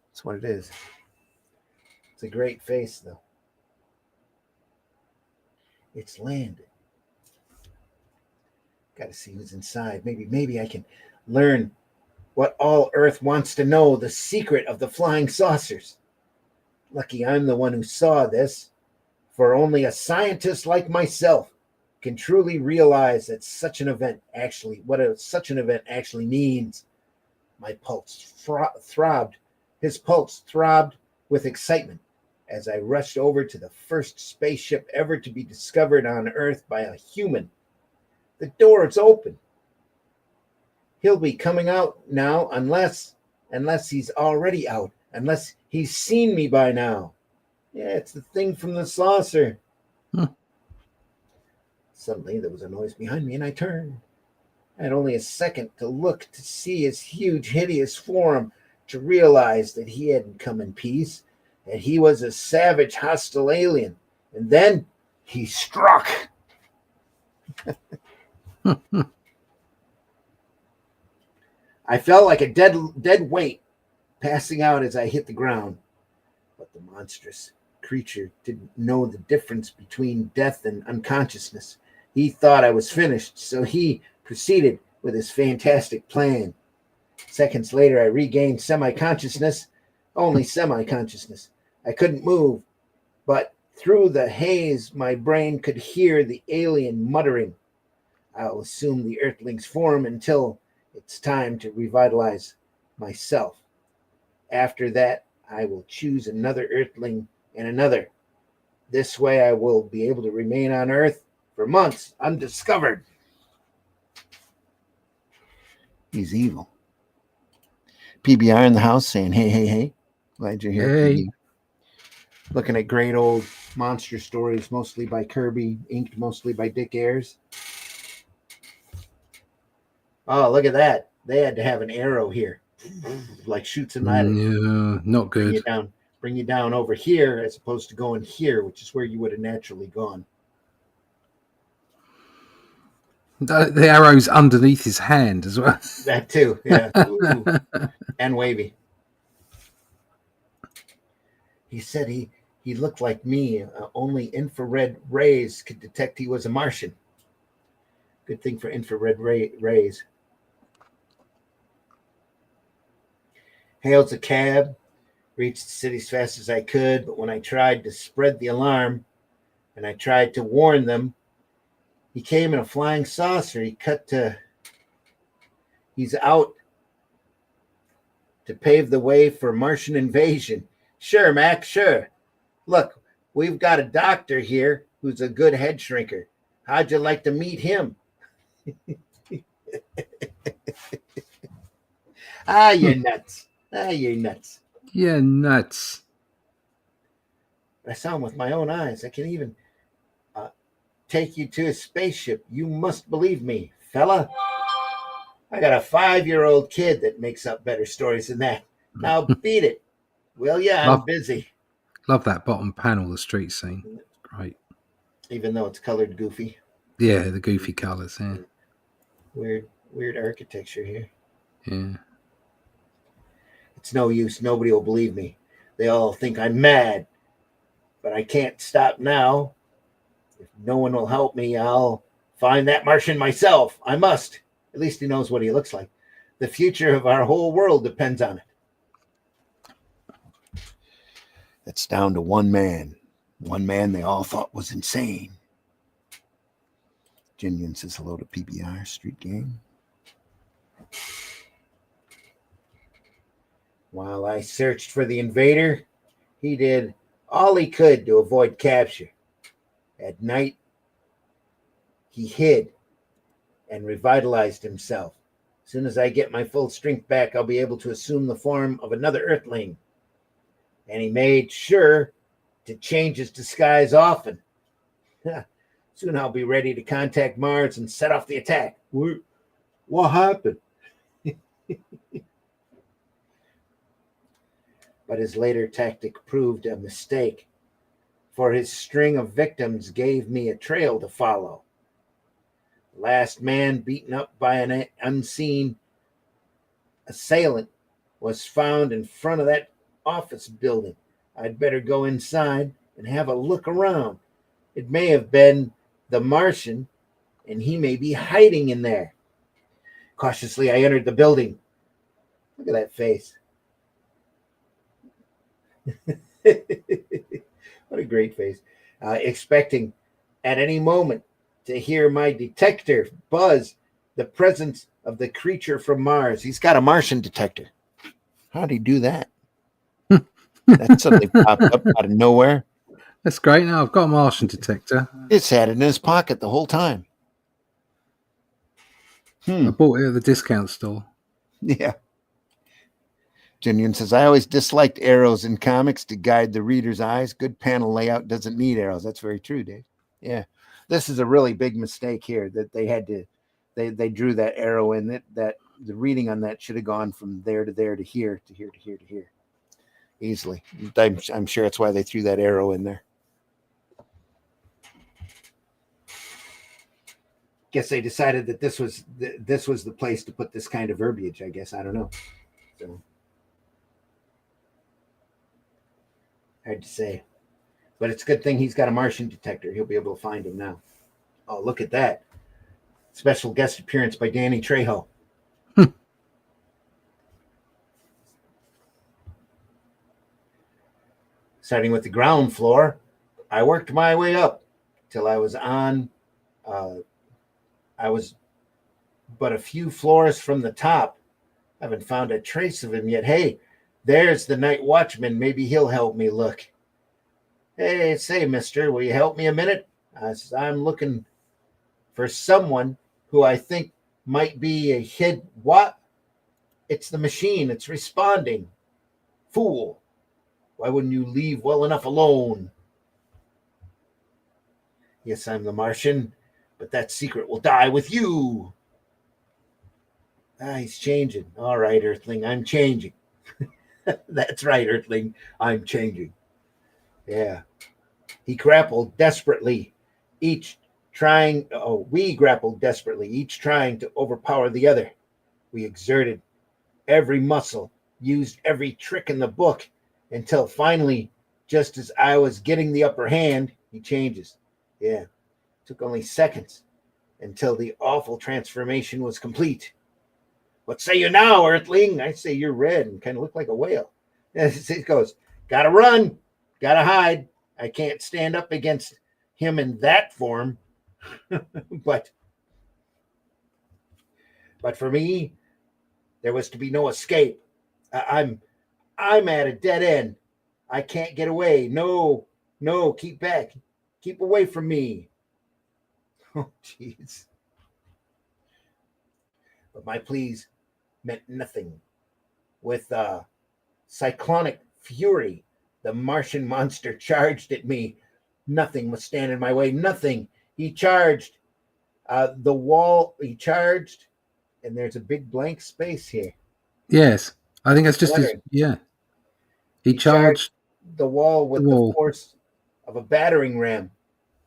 That's what it is. It's a great face, though. It's landed. Got to see who's inside. Maybe I can learn what all Earth wants to know, the secret of the flying saucers. Lucky I'm the one who saw this, for only a scientist like myself can truly realize that such an event actually means. My pulse throbbed. His pulse throbbed with excitement as I rushed over to the first spaceship ever to be discovered on Earth by a human. The door is open. He'll be coming out now unless he's already out, unless he's seen me by now. Yeah, it's the thing from the saucer. Suddenly there was a noise behind me and I turned. I had only a second to look to see his huge, hideous form, to realize that he hadn't come in peace, that he was a savage, hostile alien. And then he struck. I felt like a dead weight passing out as I hit the ground. But the monstrous creature didn't know the difference between death and unconsciousness. He thought I was finished, so he proceeded with his fantastic plan. Seconds later, I regained semi-consciousness, only semi-consciousness. I couldn't move, but through the haze, my brain could hear the alien muttering. I'll assume the Earthling's form until it's time to revitalize myself. After that, I will choose another Earthling and another. This way, I will be able to remain on Earth for months, undiscovered. He's evil. PBR in the house saying, hey. Glad you're here, Hey. PB. Looking at great old monster stories, mostly by Kirby, inked mostly by Dick Ayers. Oh, look at that. They had to have an arrow here. Like shoots and ladders. No, not good. Bring you down over here as opposed to going here, which is where you would have naturally gone. The arrow's underneath his hand as well. That too, yeah. Ooh. And wavy. He said he looked like me. Only infrared rays could detect he was a Martian. Good thing for infrared rays. Hailed a cab. Reached the city as fast as I could, but when I tried to spread the alarm and I tried to warn them, he came in a flying saucer. He's out to pave the way for Martian invasion. Sure, Mac, sure. Look, we've got a doctor here who's a good head shrinker. How'd you like to meet him? You're nuts. You're nuts. Yeah, nuts. I saw him with my own eyes. I can even take you to a spaceship. You must believe me, fella. I got a 5-year-old kid that makes up better stories than that. Now beat it. Well, yeah, I'm Love, busy, love that bottom panel, the street scene. It's great. even though it's colored goofy. Yeah, the goofy colours. Yeah, Weird architecture here. yeah. It's no use. Nobody will believe me. They all think I'm mad, but I can't stop now. If no one will help me, I'll find that Martian myself. I must. At least he knows what he looks like. The future of our whole world depends on it. It's down to one man. One man they all thought was insane. Jinian says hello to PBR Street Gang. While I searched for the invader, he did all he could to avoid capture. At night, he hid and revitalized himself. As soon as I get my full strength back, I'll be able to assume the form of another Earthling. And he made sure to change his disguise often. Soon I'll be ready to contact Mars and set off the attack. What happened? But his later tactic proved a mistake, for his string of victims gave me a trail to follow. The last man beaten up by an unseen assailant was found in front of that office building. I'd better go inside and have a look around. It may have been the Martian, and he may be hiding in there. Cautiously, I entered the building. Look at that face. What a great face. Expecting at any moment to hear my detector buzz the presence of the creature from Mars. He's got a Martian detector. How'd he do that? That suddenly popped up out of nowhere. That's great. Now I've got a Martian detector. It's had it in his pocket the whole time. I bought it at the discount store. Yeah. Jinian says, I always disliked arrows in comics to guide the reader's eyes. Good panel layout doesn't need arrows. That's very true, Dave. Yeah. This is a really big mistake here that they had to, they drew that arrow in that the reading on that should have gone from there to there to here to here to here to here easily. I'm sure that's why they threw that arrow in there. Guess they decided that this was the place to put this kind of verbiage. I guess I don't know. So hard to say, but it's a good thing he's got a Martian detector. He'll be able to find him now. Oh, look at that! Special guest appearance by Danny Trejo. Starting with the ground floor, I worked my way up till I was on. I was but a few floors from the top. I haven't found a trace of him yet. Hey, there's the night watchman. Maybe he'll help me look. Hey, say, mister, will you help me a minute? I'm looking for someone who I think might be a hid. What? It's the machine. It's responding. Fool. Why wouldn't you leave well enough alone? Yes, I'm the Martian, but that secret will die with you. He's changing. All right, Earthling, I'm changing. That's right, Earthling, I'm changing. Yeah. We grappled desperately, each trying to overpower the other. We exerted every muscle, used every trick in the book, until finally, just as I was getting the upper hand, he changes. Yeah. It took only seconds until the awful transformation was complete. What say you now, Earthling? I say you're red and kind of look like a whale. It goes, gotta run, gotta hide. I can't stand up against him in that form. but for me, there was to be no escape. I'm at a dead end. I can't get away. No, keep back. Keep away from me. Oh, jeez. But my pleas meant nothing. With cyclonic fury, the Martian monster charged at me. Nothing was standing in my way. Nothing. He charged. The wall, he charged, and there's a big blank space here. Yes. I think that's just his, yeah. He charged the wall with the the wall. force of a battering ram.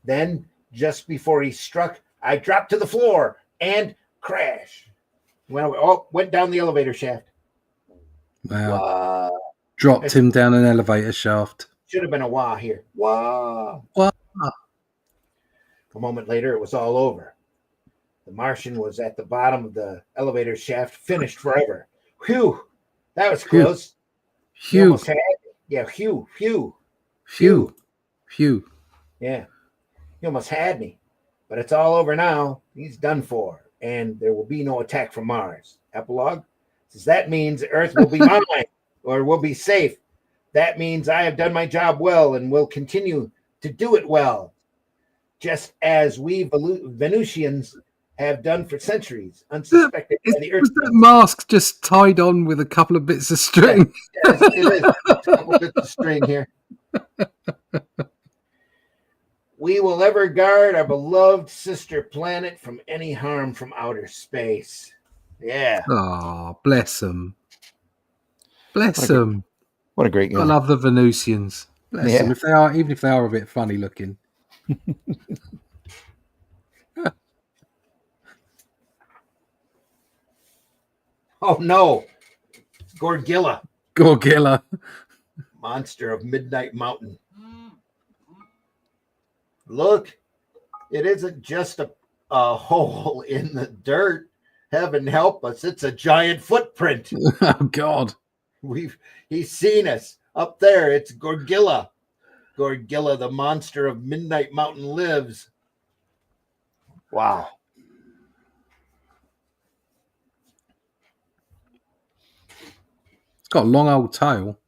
Then, just before he struck, I dropped to the floor and crash. Went down the elevator shaft. Wow. Wah. Dropped him down an elevator shaft. Should have been a wah here. Wah. Wah. A moment later, it was all over. The Martian was at the bottom of the elevator shaft, finished forever. Whew. That was Phew. close. You Phew. almost had me. Yeah, phew. Phew. Phew. Yeah. He almost had me. But it's all over now. He's done for. And there will be no attack from Mars. Epilogue says that means Earth will be mine or will be safe. That means I have done my job well and will continue to do it well, just as we Venusians have done for centuries, unsuspected by the Earth. Was that mask just tied on with a couple of bits of string? Yes, it is. A couple bits of string here. We will ever guard our beloved sister planet from any harm from outer space. Yeah. Oh, bless them. Bless them. What a great guy. I love the Venusians. Bless them. Even if they are a bit funny looking. Oh no. Gorgilla. Gorgilla. Monster of Midnight Mountain. Look, it isn't just a hole in the dirt. Heaven help us. It's a giant footprint. Oh, God. He's seen us. Up there, it's Gorgilla. Gorgilla, the monster of Midnight Mountain, lives. Wow. It's got a long old tail.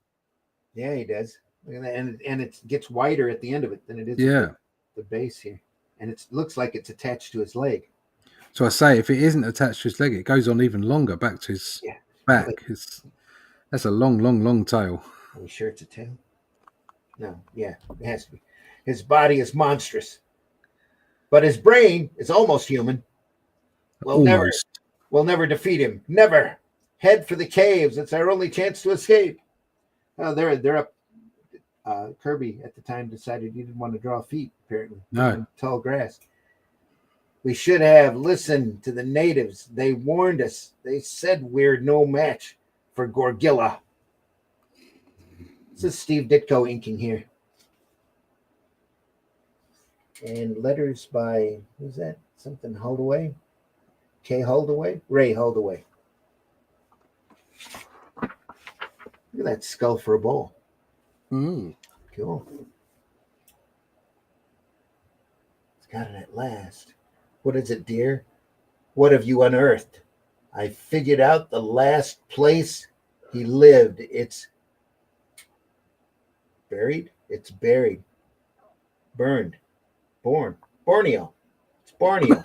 Yeah, he does. And it gets wider at the end of it than it is Yeah. the base here. And it looks like it's attached to his leg. So I say, if it isn't attached to his leg, it goes on even longer back to his back. That's a long, long, long tail. Are we sure it's a tail? No, yeah, it has to be. His body is monstrous, but his brain is almost human. We'll never defeat him. Never. Head for the caves. It's our only chance to escape. Oh, they're up. Kirby at the time decided he didn't want to draw feet, apparently. No. Tall grass. We should have listened to the natives. They warned us. They said we're no match for Gorgilla. This is Steve Ditko inking here. And letters by, who's that? Something Holdaway? Kay Holdaway? Ray Holdaway. Look at that skull for a bowl. Cool. It's got it at last. What is it, dear? What have you unearthed? I figured out the last place he lived. It's buried? It's buried. Burned. Born. Borneo. It's Borneo.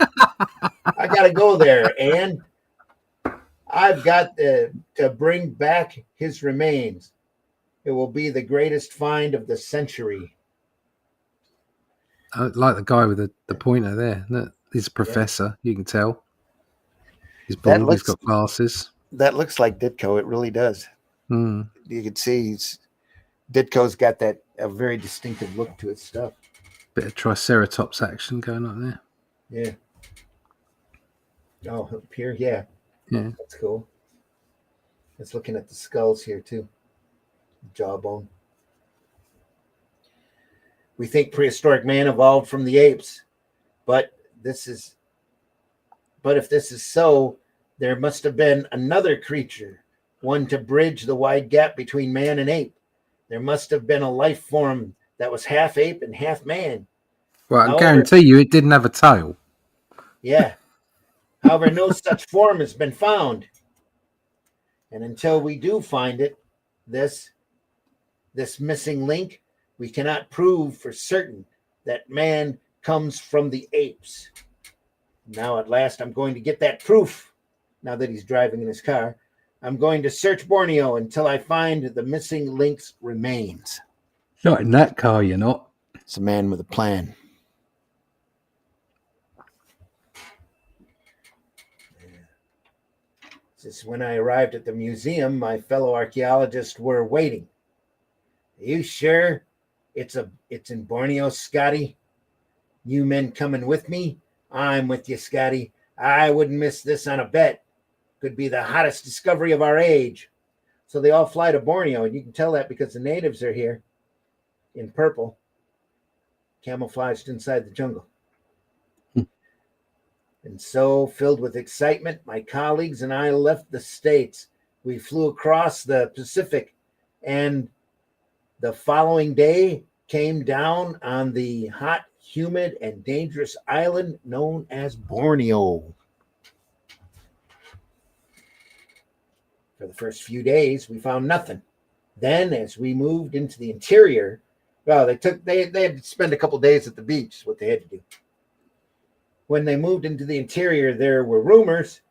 I got to go there, and I've got to bring back his remains. It will be the greatest find of the century. I like the guy with the pointer there. Look, he's a professor. You can tell. He's bald. He's got glasses. That looks like Ditko. It really does. You can see Ditko's got a very distinctive look to his stuff. Bit of Triceratops action going on there. Yeah. Oh, up here, yeah. That's cool. It's looking at the skulls here too. Jawbone. We think prehistoric man evolved from the apes, but if this is so, there must have been another creature, one to bridge the wide gap between man and ape. There must have been a life form that was half ape and half man. Well, I guarantee you it didn't have a tail. Yeah. However, no such form has been found. And until we do find it, this missing link, we cannot prove for certain that man comes from the apes. Now, at last, I'm going to get that proof. Now that he's driving in his car, I'm going to search Borneo until I find the missing link's remains. Not in that car, you're not. It's a man with a plan. Since when I arrived at the museum, my fellow archaeologists were waiting. you sure it's in Borneo, Scotty? You men coming with me? I'm with you, Scotty. I wouldn't miss this on a bet. Could be the hottest discovery of our age. So they all fly to Borneo, and you can tell that because the natives are here in purple, camouflaged inside the jungle. And so, filled with excitement, my colleagues and I left the States. We flew across the Pacific, and the following day came down on the hot, humid, and dangerous island known as Borneo. For the first few days, we found nothing. Then, as we moved into the interior, well, they had to spend a couple days at the beach, is what they had to do. When they moved into the interior, there were rumors,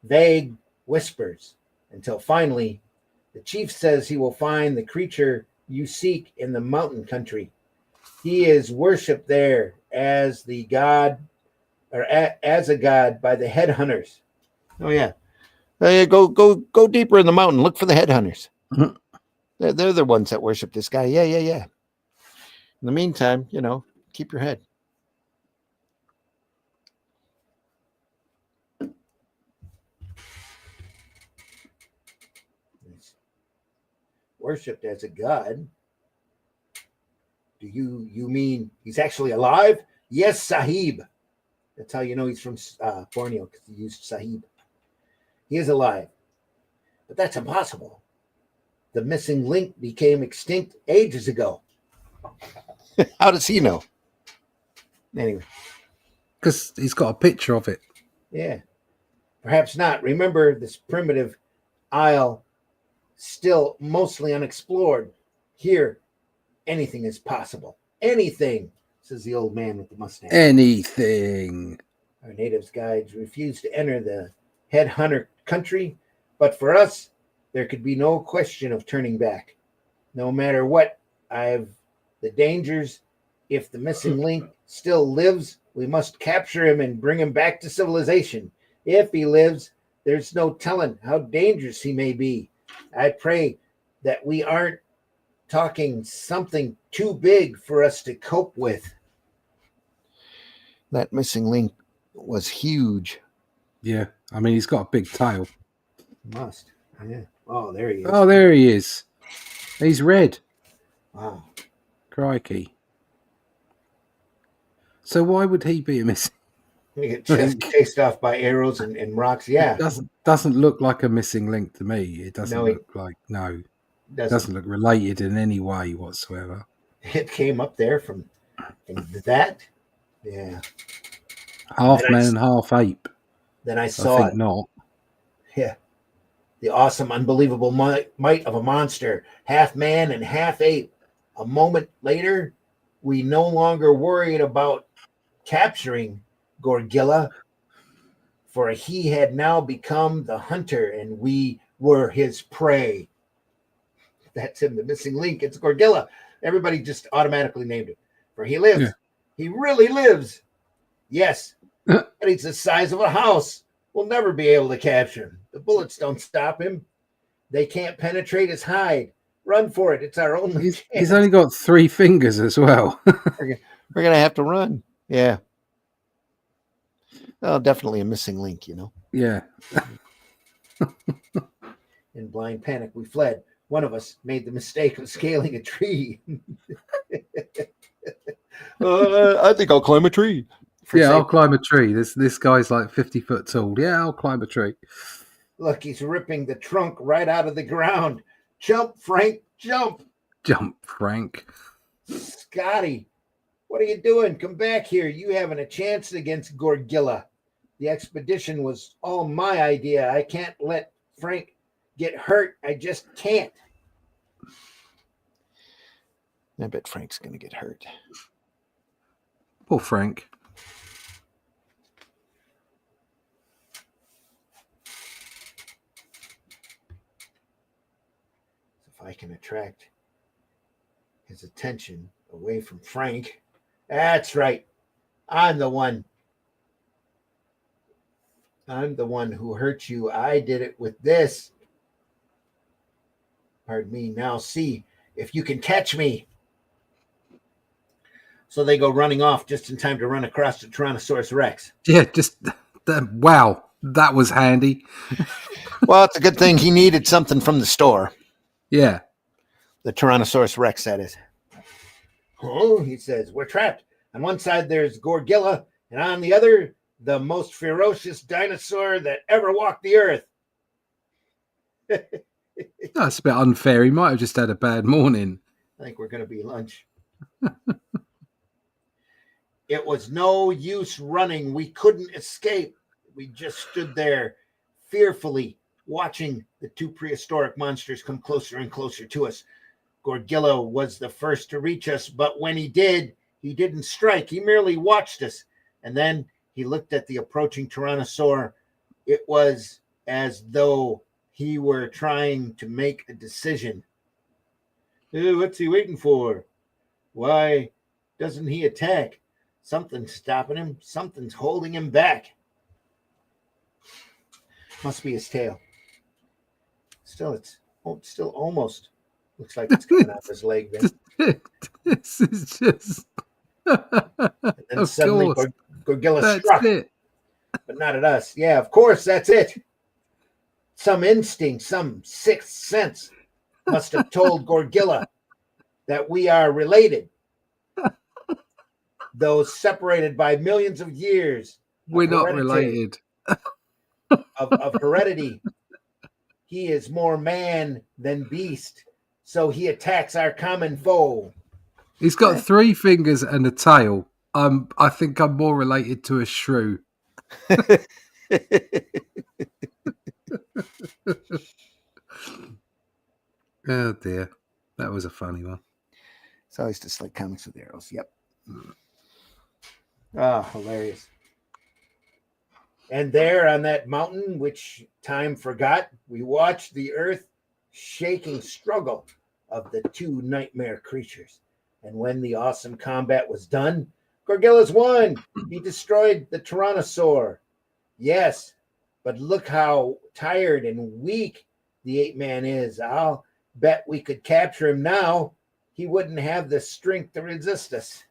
vague whispers, until finally the chief says he will find the creature you seek in the mountain country. He is worshipped there as the god, or as a god by the headhunters. Oh yeah, go deeper in the mountain. Look for the headhunters. Mhm. They're the ones that worship this guy. Yeah. In the meantime, keep your head. He's worshipped as a god. Do you mean he's actually alive? Yes, Sahib. That's how you know he's from Borneo, because he used Sahib. He is alive. But that's impossible. The missing link became extinct ages ago. How does he know? Anyway. Because he's got a picture of it. Yeah. Perhaps not. Remember, this primitive isle still mostly unexplored. Here, anything is possible. Anything, says the old man with the mustache. Anything. Our natives' guides refused to enter the headhunter country, but for us, there could be no question of turning back. No matter what, the dangers. If the missing link still lives, we must capture him and bring him back to civilization. If he lives, there's no telling how dangerous he may be. I pray that we aren't talking something too big for us to cope with. That missing link was huge. Yeah, I mean, he's got a big tail. Must. Yeah. Oh, there he is. Oh, there he is. He's red. Wow. Crikey. So why would he be a missing? You get chased off by arrows and rocks. Yeah. It doesn't look like a missing link to me. It doesn't look like, no. Doesn't look related in any way whatsoever. It came up there from that. Yeah. Half man and half ape. Then I saw think not. Yeah. The awesome, unbelievable might of a monster, half man and half ape. A moment later, we no longer worried about capturing Gorgilla, for he had now become the hunter and we were his prey. That's him, the missing link. It's Gorgilla. Everybody just automatically named it. For he lives. Yeah. He really lives. Yes. But he's the size of a house. We'll never be able to capture him. The bullets don't stop him. They can't penetrate his hide. Run for it. It's our only chance. He's only got 3 fingers as well. We're going to have to run. Yeah. Well, definitely a missing link, Yeah. In blind panic, we fled. One of us made the mistake of scaling a tree. I think I'll climb a tree. I'll climb a tree. This guy's like 50 foot tall. Yeah, I'll climb a tree. Look, he's ripping the trunk right out of the ground. Jump, Frank, jump. Jump, Frank. Scotty, what are you doing? Come back here. You haven't a chance against Gorgilla. The expedition was all my idea. I can't let Frank get hurt. I just can't. I bet Frank's going to get hurt. Poor Frank. If I can attract his attention away from Frank. That's right. I'm the one who hurt you. I did it with this. Pardon me. Now see, if you can catch me. So they go running off just in time to run across the Tyrannosaurus Rex. Yeah, just wow, that was handy. Well, it's a good thing he needed something from the store. Yeah. The Tyrannosaurus Rex, that is. Oh, he says, we're trapped. On one side, there's Gorgilla, and on the other, the most ferocious dinosaur that ever walked the earth. That's a bit unfair. He might have just had a bad morning. I think we're going to be lunch. It was no use running. We couldn't escape. We just stood there fearfully watching the two prehistoric monsters come closer and closer to us. Gorgilla was the first to reach us, but when he did, he didn't strike. He merely watched us. And then he looked at the approaching Tyrannosaur. It was as though he were trying to make a decision. What's he waiting for? Why doesn't he attack? Something's stopping him. Something's holding him back. Must be his tail. It's still almost looks like it's coming off his leg then. This is just. And then suddenly Gorgilla struck. It. But not at us. Yeah, of course, that's it. Some instinct, some sixth sense must have told Gorgilla that we are related. Though separated by millions of years. We're not related. of heredity. He is more man than beast. So he attacks our common foe. He's got 3 fingers and a tail. I think I'm more related to a shrew. Oh dear. That was a funny one. It's always just like comics with arrows. Yep. Ah, hilarious. And there on that mountain, which time forgot, we watched the earth shaking struggle of the two nightmare creatures. And when the awesome combat was done, Gorgilla's won. He destroyed the Tyrannosaur. Yes, but look how tired and weak the ape-man is. I'll bet we could capture him now. He wouldn't have the strength to resist us.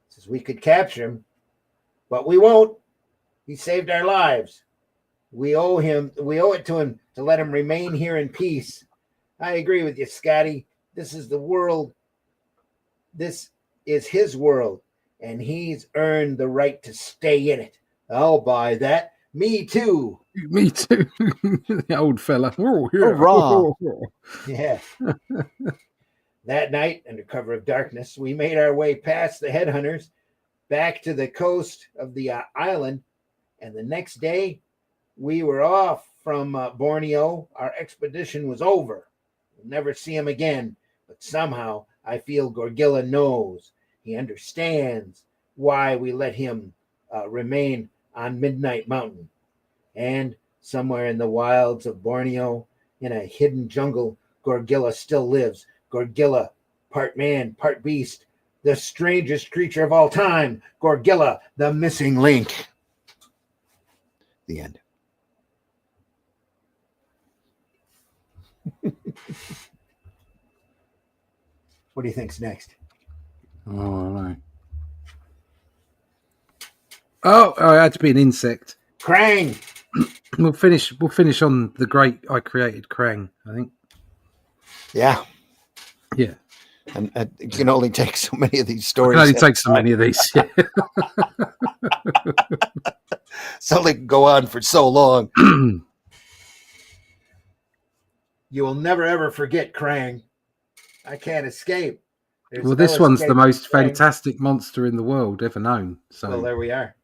Says we could capture him, but we won't. He saved our lives. We owe it to him to let him remain here in peace. I agree with you, Scotty. This is the world. This is his world, and he's earned the right to stay in it. I'll buy that. Me too. Me too. The old fella. Oh, yeah. Hurrah. Yeah. That night, under cover of darkness, we made our way past the headhunters back to the coast of the island. And the next day, we were off from Borneo. Our expedition was over. We'll never see him again. But somehow, I feel Gorgilla knows. He understands why we let him remain on Midnight Mountain. And somewhere in the wilds of Borneo, in a hidden jungle, Gorgilla still lives. Gorgilla, part man, part beast, the strangest creature of all time. Gorgilla, the missing link. The end. What do you think's next? Oh, no. Oh, it had to be an insect. Krang. We'll finish on the great I created Krang, I think. Yeah. Yeah. And you can only take so many of these stories. I can only take so many of these. Yeah. So they can go on for so long. You will never, ever forget Krang. I can't escape. Well, this one's the most fantastic monster in the world ever known. So well, there we are.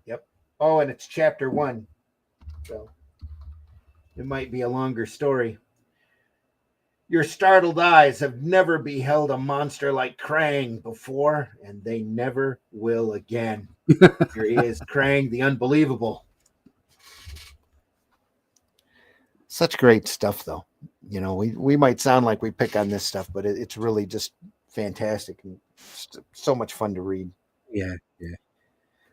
Yep. Oh, and it's chapter 1. So it might be a longer story. Your startled eyes have never beheld a monster like Krang before, and they never will again. Here he is, Krang the Unbelievable. Such great stuff, though. You know, we might sound like we pick on this stuff, but it's really just fantastic and so much fun to read. yeah.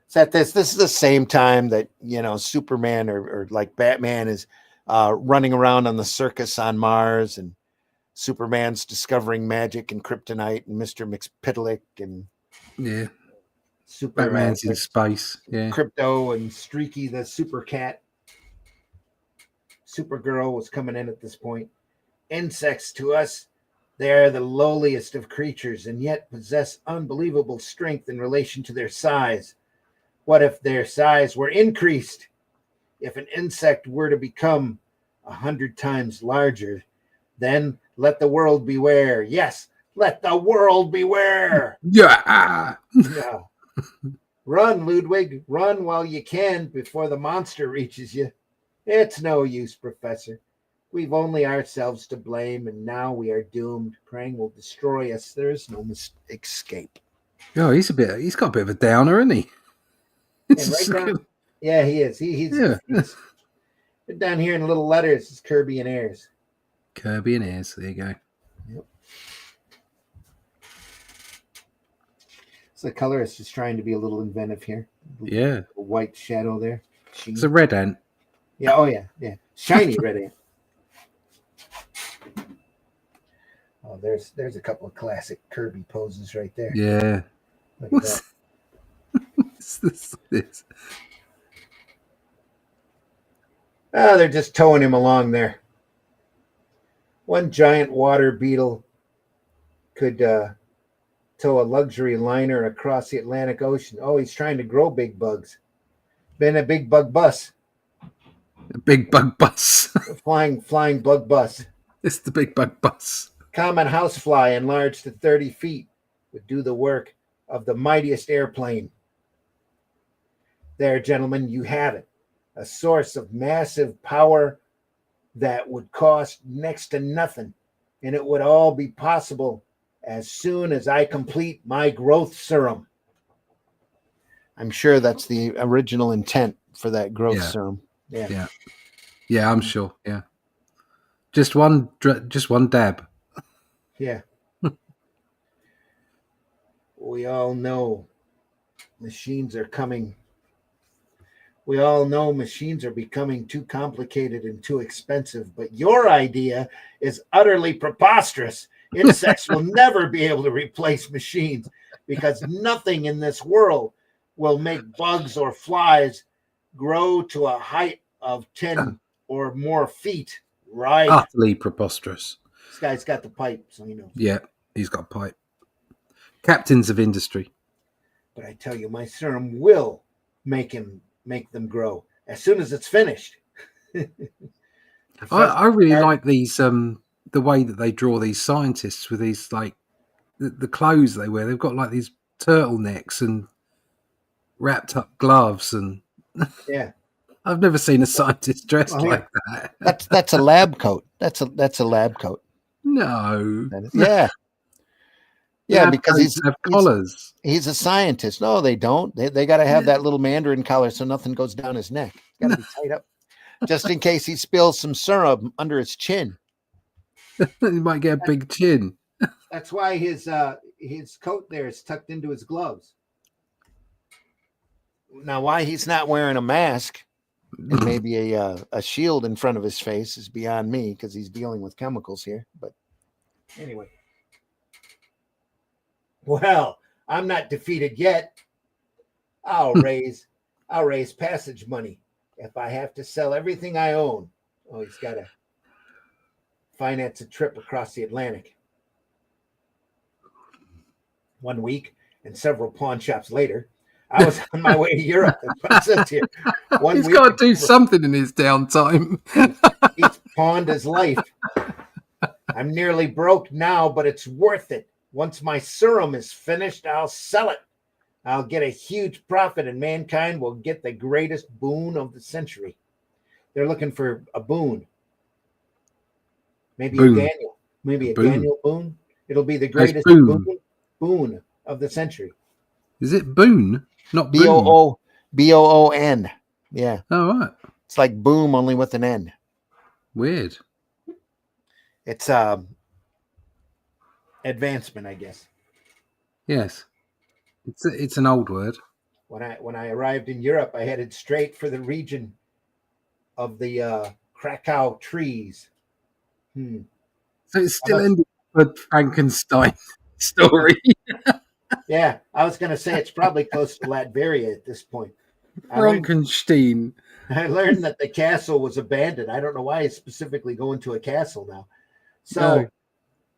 It's at this is the same time that, you know, Superman or like Batman is running around on the circus on Mars, and Superman's discovering magic and kryptonite, and Mr. McPitlick and Yeah. Super Batman's in space. Yeah. Crypto and Streaky the Super Cat. Supergirl was coming in at this point. Insects to us, they are the lowliest of creatures and yet possess unbelievable strength in relation to their size. What if their size were increased? If an insect were to become 100 times larger, then let the world beware. Yes, let the world beware. Yeah. Yeah. Run, Ludwig. Run while you can before the monster reaches you. It's no use, Professor. We've only ourselves to blame, and now we are doomed. Krang will destroy us. There is no escape. Oh, he's got a bit of a downer, isn't he? And right down, yeah, he is. He's Yeah. down here in little letters is Kirby and Ayers. Kirby and Ayers. There you go. Yep. So the colorist is trying to be a little inventive here. Yeah. A white shadow there. It's a red ant. Yeah, oh yeah. Shiny red ant. Oh, there's a couple of classic Kirby poses right there. Yeah. Look at What's this? that. They're just towing him along there. One giant water beetle could tow a luxury liner across the Atlantic Ocean. Oh, he's trying to grow big bugs. Been a big bug bus. A big bug bus. Flying bug bus. It's the big bug bus. Common housefly enlarged to 30 feet would do the work of the mightiest airplane. There, gentlemen, you have it. A source of massive power that would cost next to nothing. And it would all be possible as soon as I complete my growth serum. I'm sure that's the original intent for that growth serum. Yeah. Yeah, I'm sure. Yeah. Just one dab. Yeah. We all know machines are coming. We all know machines are becoming too complicated and too expensive, but your idea is utterly preposterous. Insects will never be able to replace machines because nothing in this world will make bugs or flies grow to a height of 10 or more feet. Right. Utterly preposterous. This guy's got the pipe, so you know. Yeah, he's got a pipe. Captains of industry. But I tell you, my serum will make them grow as soon as it's finished. I really like these the way that they draw these scientists with these like the clothes they wear. They've got like these turtlenecks and wrapped up gloves and yeah. I've never seen a scientist dressed like that. That's a lab coat. That's a lab coat. No. Yeah. Yeah, because he's have collars. He's a scientist. No, they don't. They got to have that little Mandarin collar so nothing goes down his neck. Got to be tied up, just in case he spills some syrup under his chin. He might get a big chin. That's why his coat there is tucked into his gloves. Now, why he's not wearing a mask and maybe a shield in front of his face is beyond me because he's dealing with chemicals here. But anyway. Well, I'm not defeated yet. I'll raise passage money if I have to sell everything I own. Oh, he's got to finance a trip across the Atlantic. 1 week and several pawn shops later, I was on my way to Europe. That's what it says here. He's got to do something in his downtime. He's pawned his life. I'm nearly broke now, but it's worth it. Once my serum is finished, I'll sell it. I'll get a huge profit, and mankind will get the greatest boon of the century. They're looking for a boon. Maybe boon. A Daniel. Maybe a boon. Daniel boon. It'll be the greatest boon of the century. Is it boon? Not boon. B-O-O-N. Yeah. Oh, right. It's like boom, only with an N. Weird. It's advancement, I guess. Yes. It's an old word. When I arrived in Europe, I headed straight for the region of the Krakow trees. So it still ended with Frankenstein story. Yeah, I was going to say it's probably close to Latveria at this point. Frankenstein. I learned that the castle was abandoned. I don't know why he's specifically going to a castle now. So No.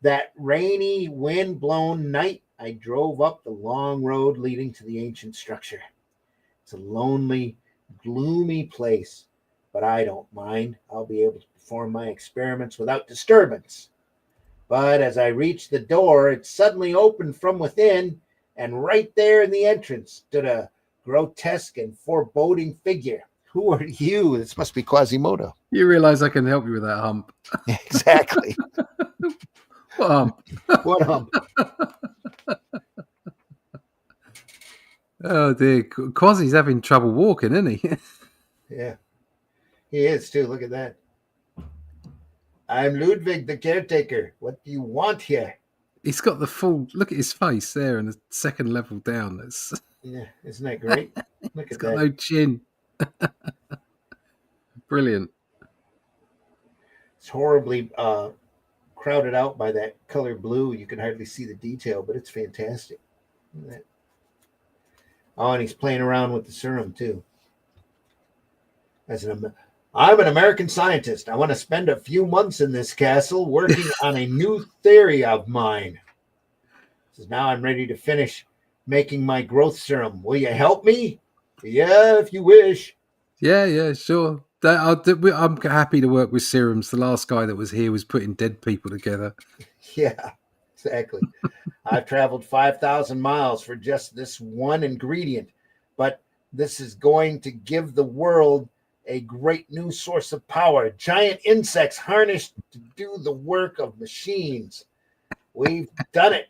that rainy, wind-blown night, I drove up the long road leading to the ancient structure. It's a lonely, gloomy place, but I don't mind. I'll be able to perform my experiments without disturbance. But as I reached the door, it suddenly opened from within, and right there in the entrance stood a grotesque and foreboding figure. Who are you? This must be Quasimodo. You realise I can help you with that hump. Exactly. What hump? What Oh dear. Quasi's having trouble walking, isn't he? Yeah, he is too. Look at that. I'm Ludwig, the caretaker. What do you want here? He's got the full look at his face there and the second level down. That's Yeah, isn't that great? Look he's at got that. no chin. Brilliant. It's horribly crowded out by that color blue. You can hardly see the detail, but it's fantastic. Look at that. Oh, and he's playing around with the serum too. I'm an American scientist. I want to spend a few months in this castle working on a new theory of mine. So now I'm ready to finish making my growth serum. Will you help me? Yeah, if you wish. Yeah, sure. I'm happy to work with serums. The last guy that was here was putting dead people together. Yeah, exactly. I've traveled 5,000 miles for just this one ingredient, but this is going to give the world a great new source of power. Giant insects harnessed to do the work of machines. We've done it.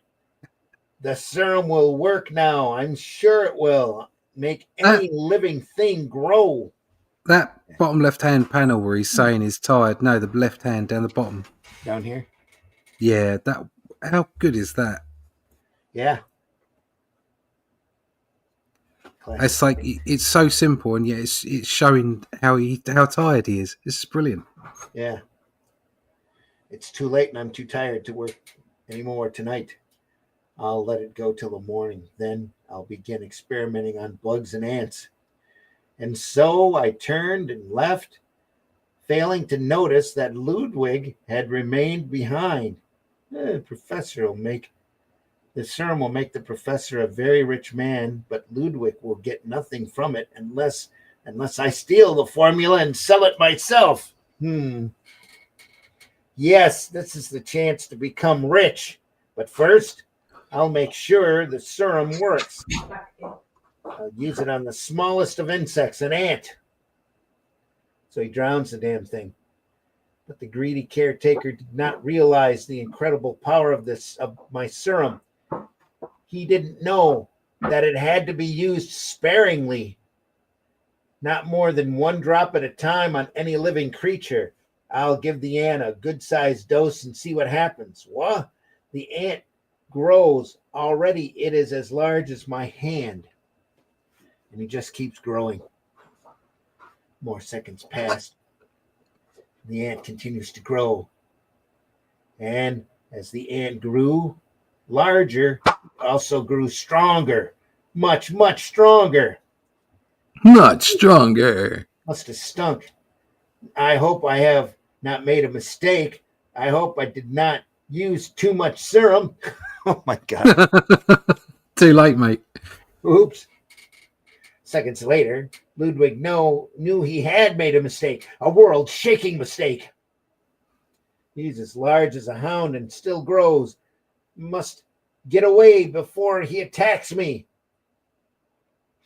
The serum will work now. I'm sure it will. Make any living thing grow. That bottom left-hand panel where he's saying he's tired. No, the left hand down the bottom. Down here? Yeah, that. How good is that? Yeah. Classic. It's like it's so simple, and yet it's showing how tired he is. This is brilliant. Yeah. It's too late, and I'm too tired to work anymore tonight. I'll let it go till the morning. Then I'll begin experimenting on bugs and ants. And so I turned and left, failing to notice that Ludwig had remained behind. The serum will make the professor a very rich man, but Ludwig will get nothing from it unless I steal the formula and sell it myself. Yes, this is the chance to become rich. But first, I'll make sure the serum works. I'll use it on the smallest of insects, an ant. So he drowns the damn thing. But the greedy caretaker did not realize the incredible power of my serum. He didn't know that it had to be used sparingly, not more than one drop at a time on any living creature. I'll give the ant a good-sized dose and see what happens. What? The ant grows. Already it is as large as my hand. And he just keeps growing. More seconds pass. The ant continues to grow. And as the ant grew larger, it also grew stronger. Much, much stronger. Much stronger. Must have stunk. I hope I have not made a mistake. I hope I did not use too much serum. Oh my God. Too late, mate. Oops. Seconds later, Ludwig knew he had made a mistake, a world-shaking mistake. He's as large as a hound and still grows. Must get away before he attacks me.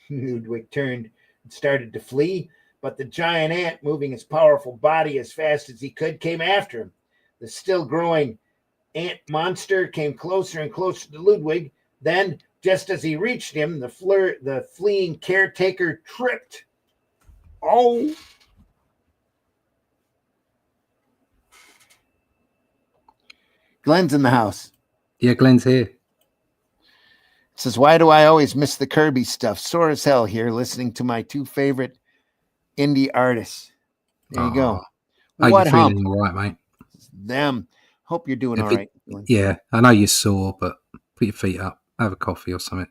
Ludwig turned and started to flee, but the giant ant, moving his powerful body as fast as he could, came after him. The still growing ant monster came closer and closer to Ludwig. Then, just as he reached him, the fleeing caretaker tripped. Oh! Glenn's in the house. Yeah, Glenn's here. Says, why do I always miss the Kirby stuff? Sore as hell here, listening to my two favorite indie artists. There you go. Are What you hump? feeling all right, mate? Them. Hope you're doing If all it- right. Dylan. Yeah, I know you're sore, but put your feet up, have a coffee or something.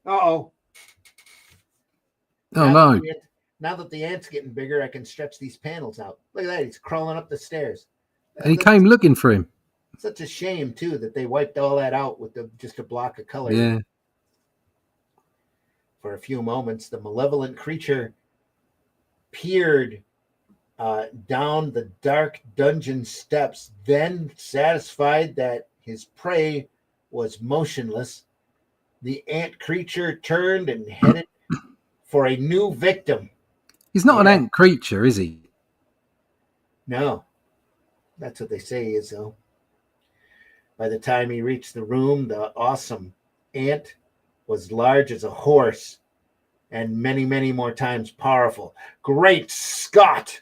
Uh-oh. Oh no! Now that the ant's getting bigger, I can stretch these panels out. Look at that. He's crawling up the stairs. And he That's came looking for him. such a shame, too, that they wiped all that out with just a block of color. Yeah. For a few moments, the malevolent creature peered down the dark dungeon steps. Then, satisfied that his prey was motionless, the ant creature turned and headed for a new victim. He's not an Yeah. ant creature, is he? No, that's what they say he is, though. By the time he reached the room, the awesome ant was large as a horse and many, many more times powerful. Great Scott!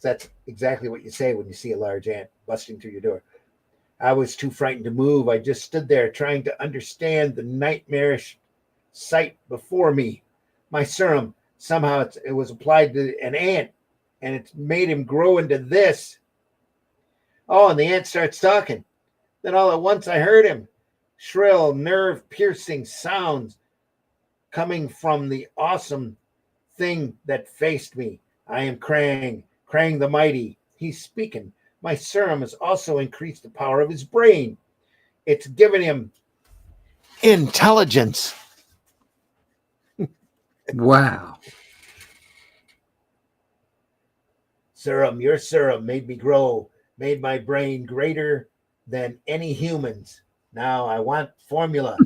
That's exactly what you say when you see a large ant busting through your door. I was too frightened to move. I just stood there trying to understand the nightmarish sight before me. My serum, somehow it was applied to an ant, and it made him grow into this. Oh, and the ant starts talking. Then all at once I heard him. Shrill, nerve-piercing sounds coming from the awesome thing that faced me. I am Krang, Krang the Mighty. He's speaking. My serum has also increased the power of his brain. It's given him intelligence. Wow. Serum, your serum made me grow, made my brain greater than any human's. Now I want formula.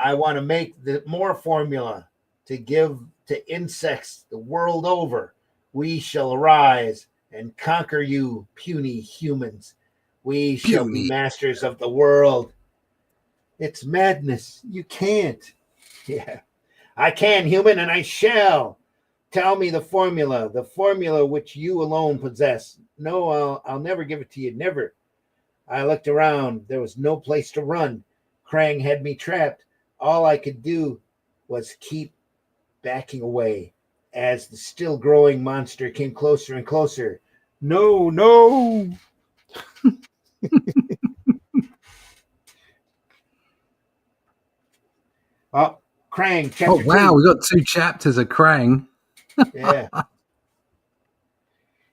I want to make more formula to give to insects the world over. We shall arise and conquer you, puny humans. We shall be Puny. masters of the world. It's madness. You can't. Yeah. I can, human, and I shall. Tell me the formula which you alone possess. No, I'll never give it to you, never. I looked around. There was no place to run. Krang had me trapped. All I could do was keep backing away as the still growing monster came closer and closer. No, no. Oh, Krang, Oh chapter wow, 2. we got 2 chapters of Krang. Yeah.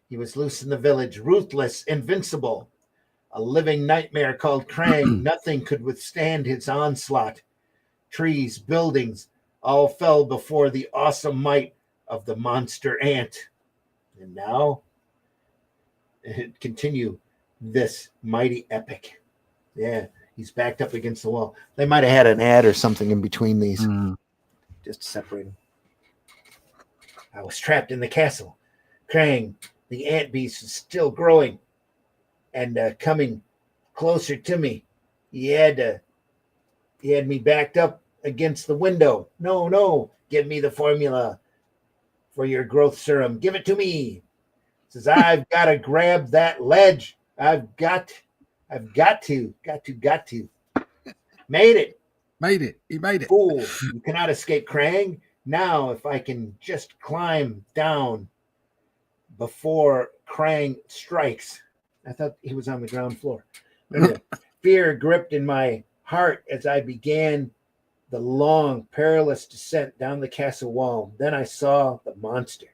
He was loose in the village, ruthless, invincible. A living nightmare called Krang. Nothing could withstand his onslaught. Trees, buildings, all fell before the awesome might of the monster ant. And now, continue this mighty epic. Yeah, he's backed up against the wall. They might have had an ad or something in between these, just separating. I was trapped in the castle. Krang, the ant beast, is still growing and coming closer to me. He had me backed up against the window. No, no, give me the formula for your growth serum. Give it to me. Says I've got to grab that ledge. I've got to. Made it. Made it. He made it. Fool, you cannot escape Krang. Now, if I can just climb down before Krang strikes. I thought he was on the ground floor. Anyway, fear gripped in my heart as I began the long, perilous descent down the castle wall. Then I saw the monster.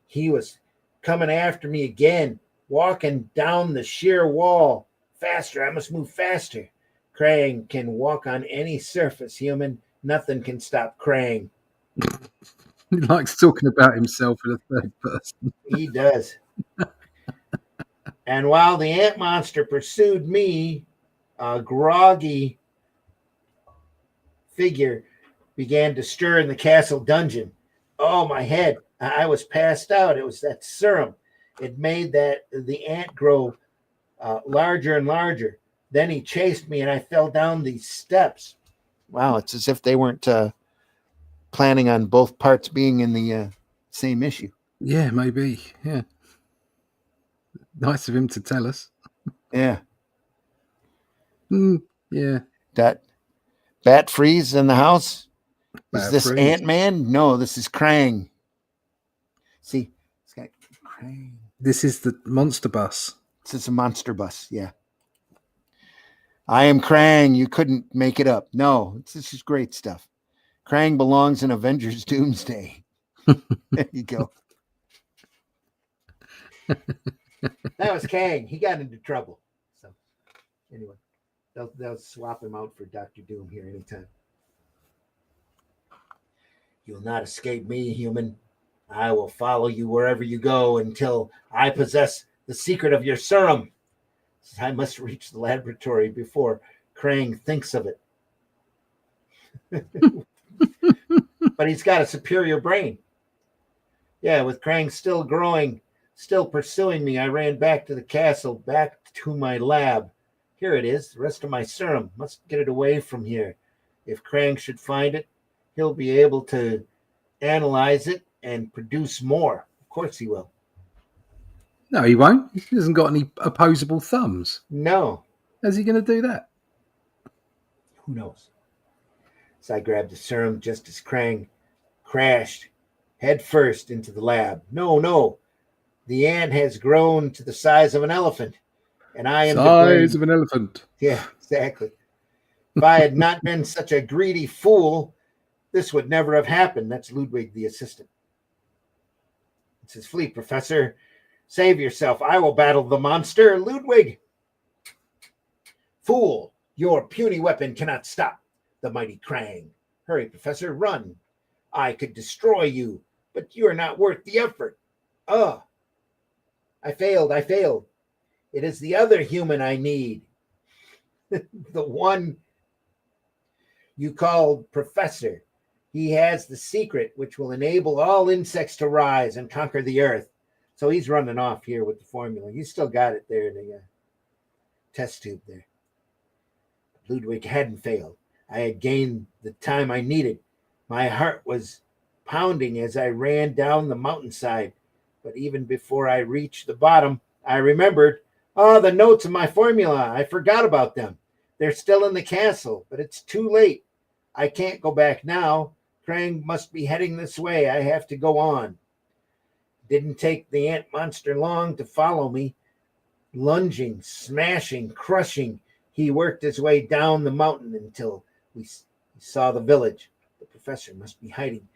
He was coming after me again, walking down the sheer wall. Faster, I must move faster. Krang can walk on any surface, human. Nothing can stop Krang. He likes talking about himself in the third person. He does. And while the ant monster pursued me, a groggy figure began to stir in the castle dungeon. Oh, my head. I was passed out. It was that serum. It made the ant grow larger and larger. Then he chased me and I fell down these steps. Wow, it's as if they weren't planning on both parts being in the same issue. Yeah, maybe. Yeah. Nice of him to tell us. Yeah. Yeah. That Bat Freeze in the house. Is this Ant-Man? No, this is Krang. See, it's got Krang. This is the Monsterbus. This is a Monsterbus, yeah. I am Krang. You couldn't make it up. No, this is great stuff. Krang belongs in Avengers Doomsday. There you go. That was Kang. He got into trouble. So, anyway, they'll swap him out for Dr. Doom here anytime. You'll not escape me, human. I will follow you wherever you go until I possess the secret of your serum. I must reach the laboratory before Krang thinks of it. But he's got a superior brain. Yeah, with Krang still growing, still pursuing me, I ran back to the castle, back to my lab. Here it is, the rest of my serum. Must get it away from here. If Krang should find it, he'll be able to analyze it and produce more. Of course he will. No, he won't. He hasn't got any opposable thumbs. No. How's he going to do that? Who knows? So I grabbed the serum just as Krang crashed head first into the lab. No. The ant has grown to the size of an elephant. And I am size of an elephant. Yeah, exactly. If I had not been such a greedy fool, this would never have happened. That's Ludwig, the assistant. It says, flee, Professor. Save yourself. I will battle the monster, Ludwig. Fool, your puny weapon cannot stop the mighty Krang. Hurry, Professor, run. I could destroy you, but you are not worth the effort. I failed. It is the other human I need. The one you called Professor. He has the secret which will enable all insects to rise and conquer the earth. So he's running off here with the formula. He's still got it there in the test tube there. Ludwig hadn't failed. I had gained the time I needed. My heart was pounding as I ran down the mountainside. But even before I reached the bottom, I remembered, the notes of my formula. I forgot about them. They're still in the castle, but it's too late. I can't go back now. Krang must be heading this way. I have to go on. Didn't take the ant monster long to follow me. Lunging, smashing, crushing, he worked his way down the mountain until we saw the village. The professor must be hiding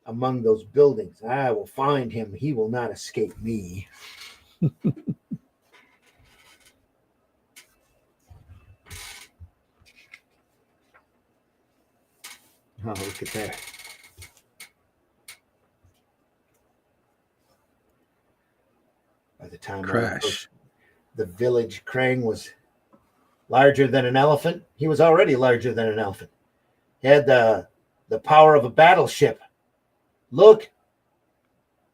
among those buildings. I will find him. He will not escape me. Oh, look at that. By the time Crash. The village, Krang was larger than an elephant. He was already larger than an elephant. He had the power of a battleship. Look,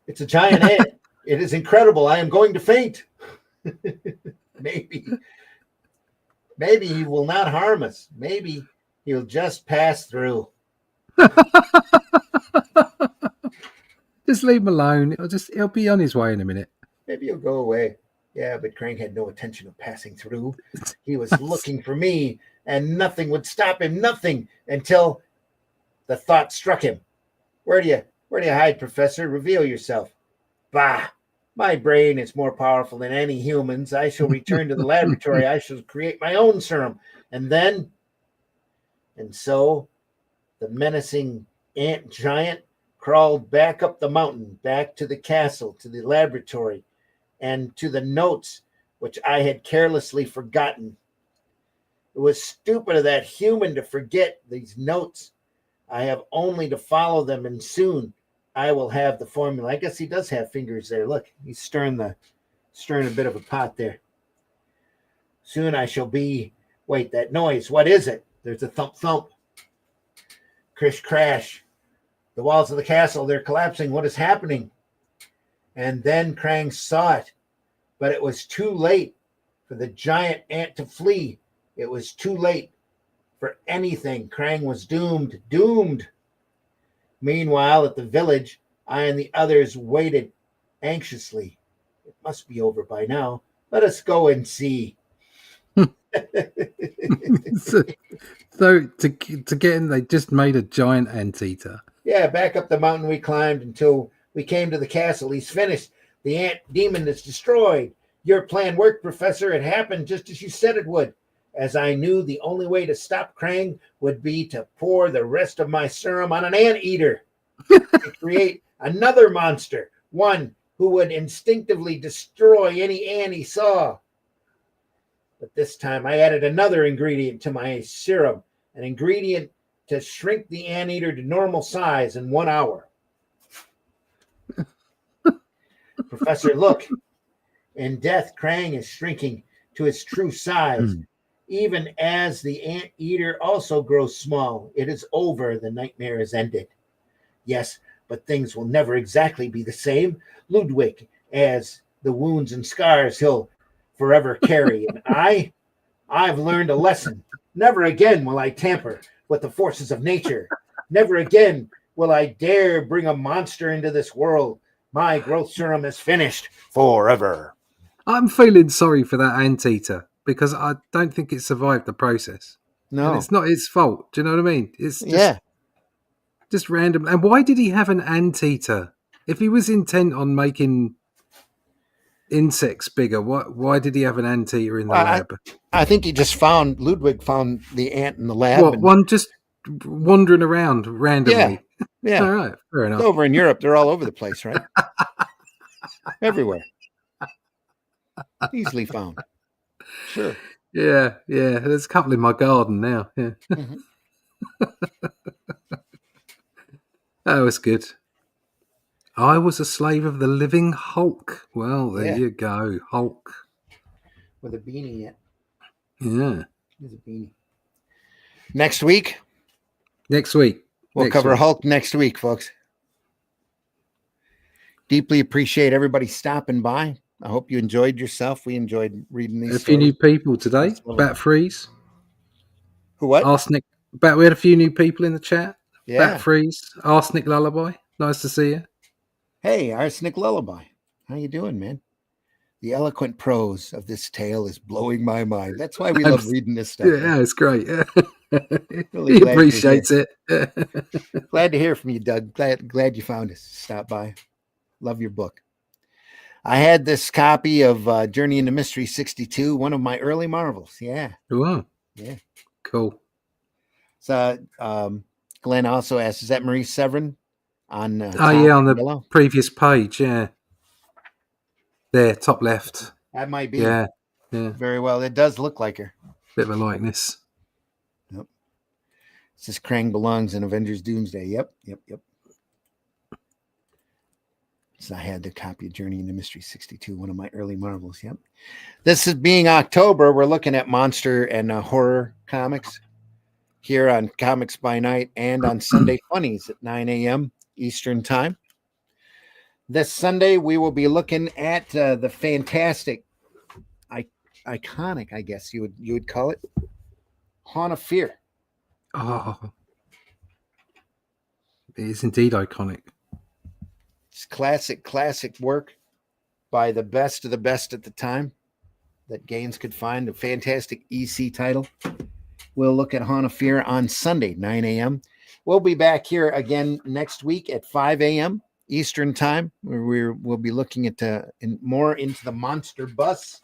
it's a giant ant. It is incredible. I am going to faint. Maybe he will not harm us. Maybe he'll just pass through. Just leave him alone. He'll be on his way in a minute. Maybe he'll go away. Yeah, but Krang had no intention of passing through. He was looking for me, and nothing would stop him. Nothing, until the thought struck him. Where do you hide, Professor? Reveal yourself. Bah! My brain is more powerful than any human's. I shall return to the laboratory. I shall create my own serum. And so the menacing ant giant crawled back up the mountain, back to the castle, to the laboratory, and to the notes which I had carelessly forgotten. It was stupid of that human to forget these notes. I have only to follow them, and soon I will have the formula. I guess he does have fingers there. Look, he's stirring a bit of a pot there. Soon I shall be... Wait, that noise, what is it? There's a thump, thump. Crish, crash. The walls of the castle, they're collapsing. What is happening? And then Krang saw it, but it was too late for the giant ant to flee. It was too late for anything. Krang was doomed. Meanwhile, at the village, I and the others waited anxiously. It must be over by now. Let us go and see. So to get in, they just made a giant anteater. Yeah, back up the mountain we climbed until we came to the castle. He's finished. The ant demon is destroyed. Your plan worked, Professor. It happened just as you said it would. As I knew the only way to stop Krang would be to pour the rest of my serum on an anteater to create another monster, one who would instinctively destroy any ant he saw. But this time I added another ingredient to my serum, an ingredient to shrink the anteater to normal size in 1 hour. Professor, look. In death, Krang is shrinking to its true size. Even as the anteater also grows small, it is over. The nightmare is ended. Yes, but things will never exactly be the same. Ludwig, as the wounds and scars he'll forever carry. And I've learned a lesson. Never again will I tamper with the forces of nature. Never again will I dare bring a monster into this world. My growth serum is finished forever. I'm feeling sorry for that anteater because I don't think it survived the process. No. And it's not its fault. Do you know what I mean? It's Yeah. just random. And why did he have an anteater? If he was intent on making insects bigger, why did he have an anteater in the Well, lab? I think Ludwig found the ant in the lab. What, one just wandering around randomly? Yeah. All right, fair enough. Over in Europe, they're all over the place, right? Everywhere. Easily found. Sure. Yeah. There's a couple in my garden now. Yeah. Mhm. That was good. I was a slave of the living Hulk. Well, there Yeah. you go, Hulk. With a beanie yet. Yeah. There's a beanie. Next week, Next week. we'll cover Hulk next week, folks. Deeply appreciate everybody stopping by. I hope you enjoyed yourself. We enjoyed reading these A few new stories. people today. That's Bat Freeze. Who, what? Arsenic. We had a few new people in the chat. Yeah. Bat Freeze. Arsenic Lullaby. Nice to see you. Hey, Arsenic Lullaby. How you doing, man? The eloquent prose of this tale is blowing my mind. That's why we love reading this stuff. Yeah, it's great. Really He glad appreciates it. Glad to hear from you, Doug. Glad you found us. Stop by. Love your book. I had this copy of Journey into Mystery 62, one of my early marvels. Yeah. Wow. Yeah. Cool. So Glenn also asked, is that Marie Severin on on the below? previous page, yeah. There, top left. That might be. Yeah. Very well. It does look like her. Bit of a likeness. Yep. It says Krang belongs in Avengers Doomsday. Yep. So I had the copy of Journey into Mystery 62, one of my early marvels. Yep. This is being October. We're looking at monster and horror comics here on Comics by Night and on Sunday Funnies at 9 a.m. Eastern Time. This Sunday, we will be looking at the fantastic, iconic, I guess you would call it, Haunt of Fear. Oh. It is indeed iconic. It's classic work by the best of the best at the time that Gaines could find. A fantastic EC title. We'll look at Haunt of Fear on Sunday, 9 a.m. We'll be back here again next week at 5 a.m. Eastern Time, where we'll be looking at more into the Monsterbus.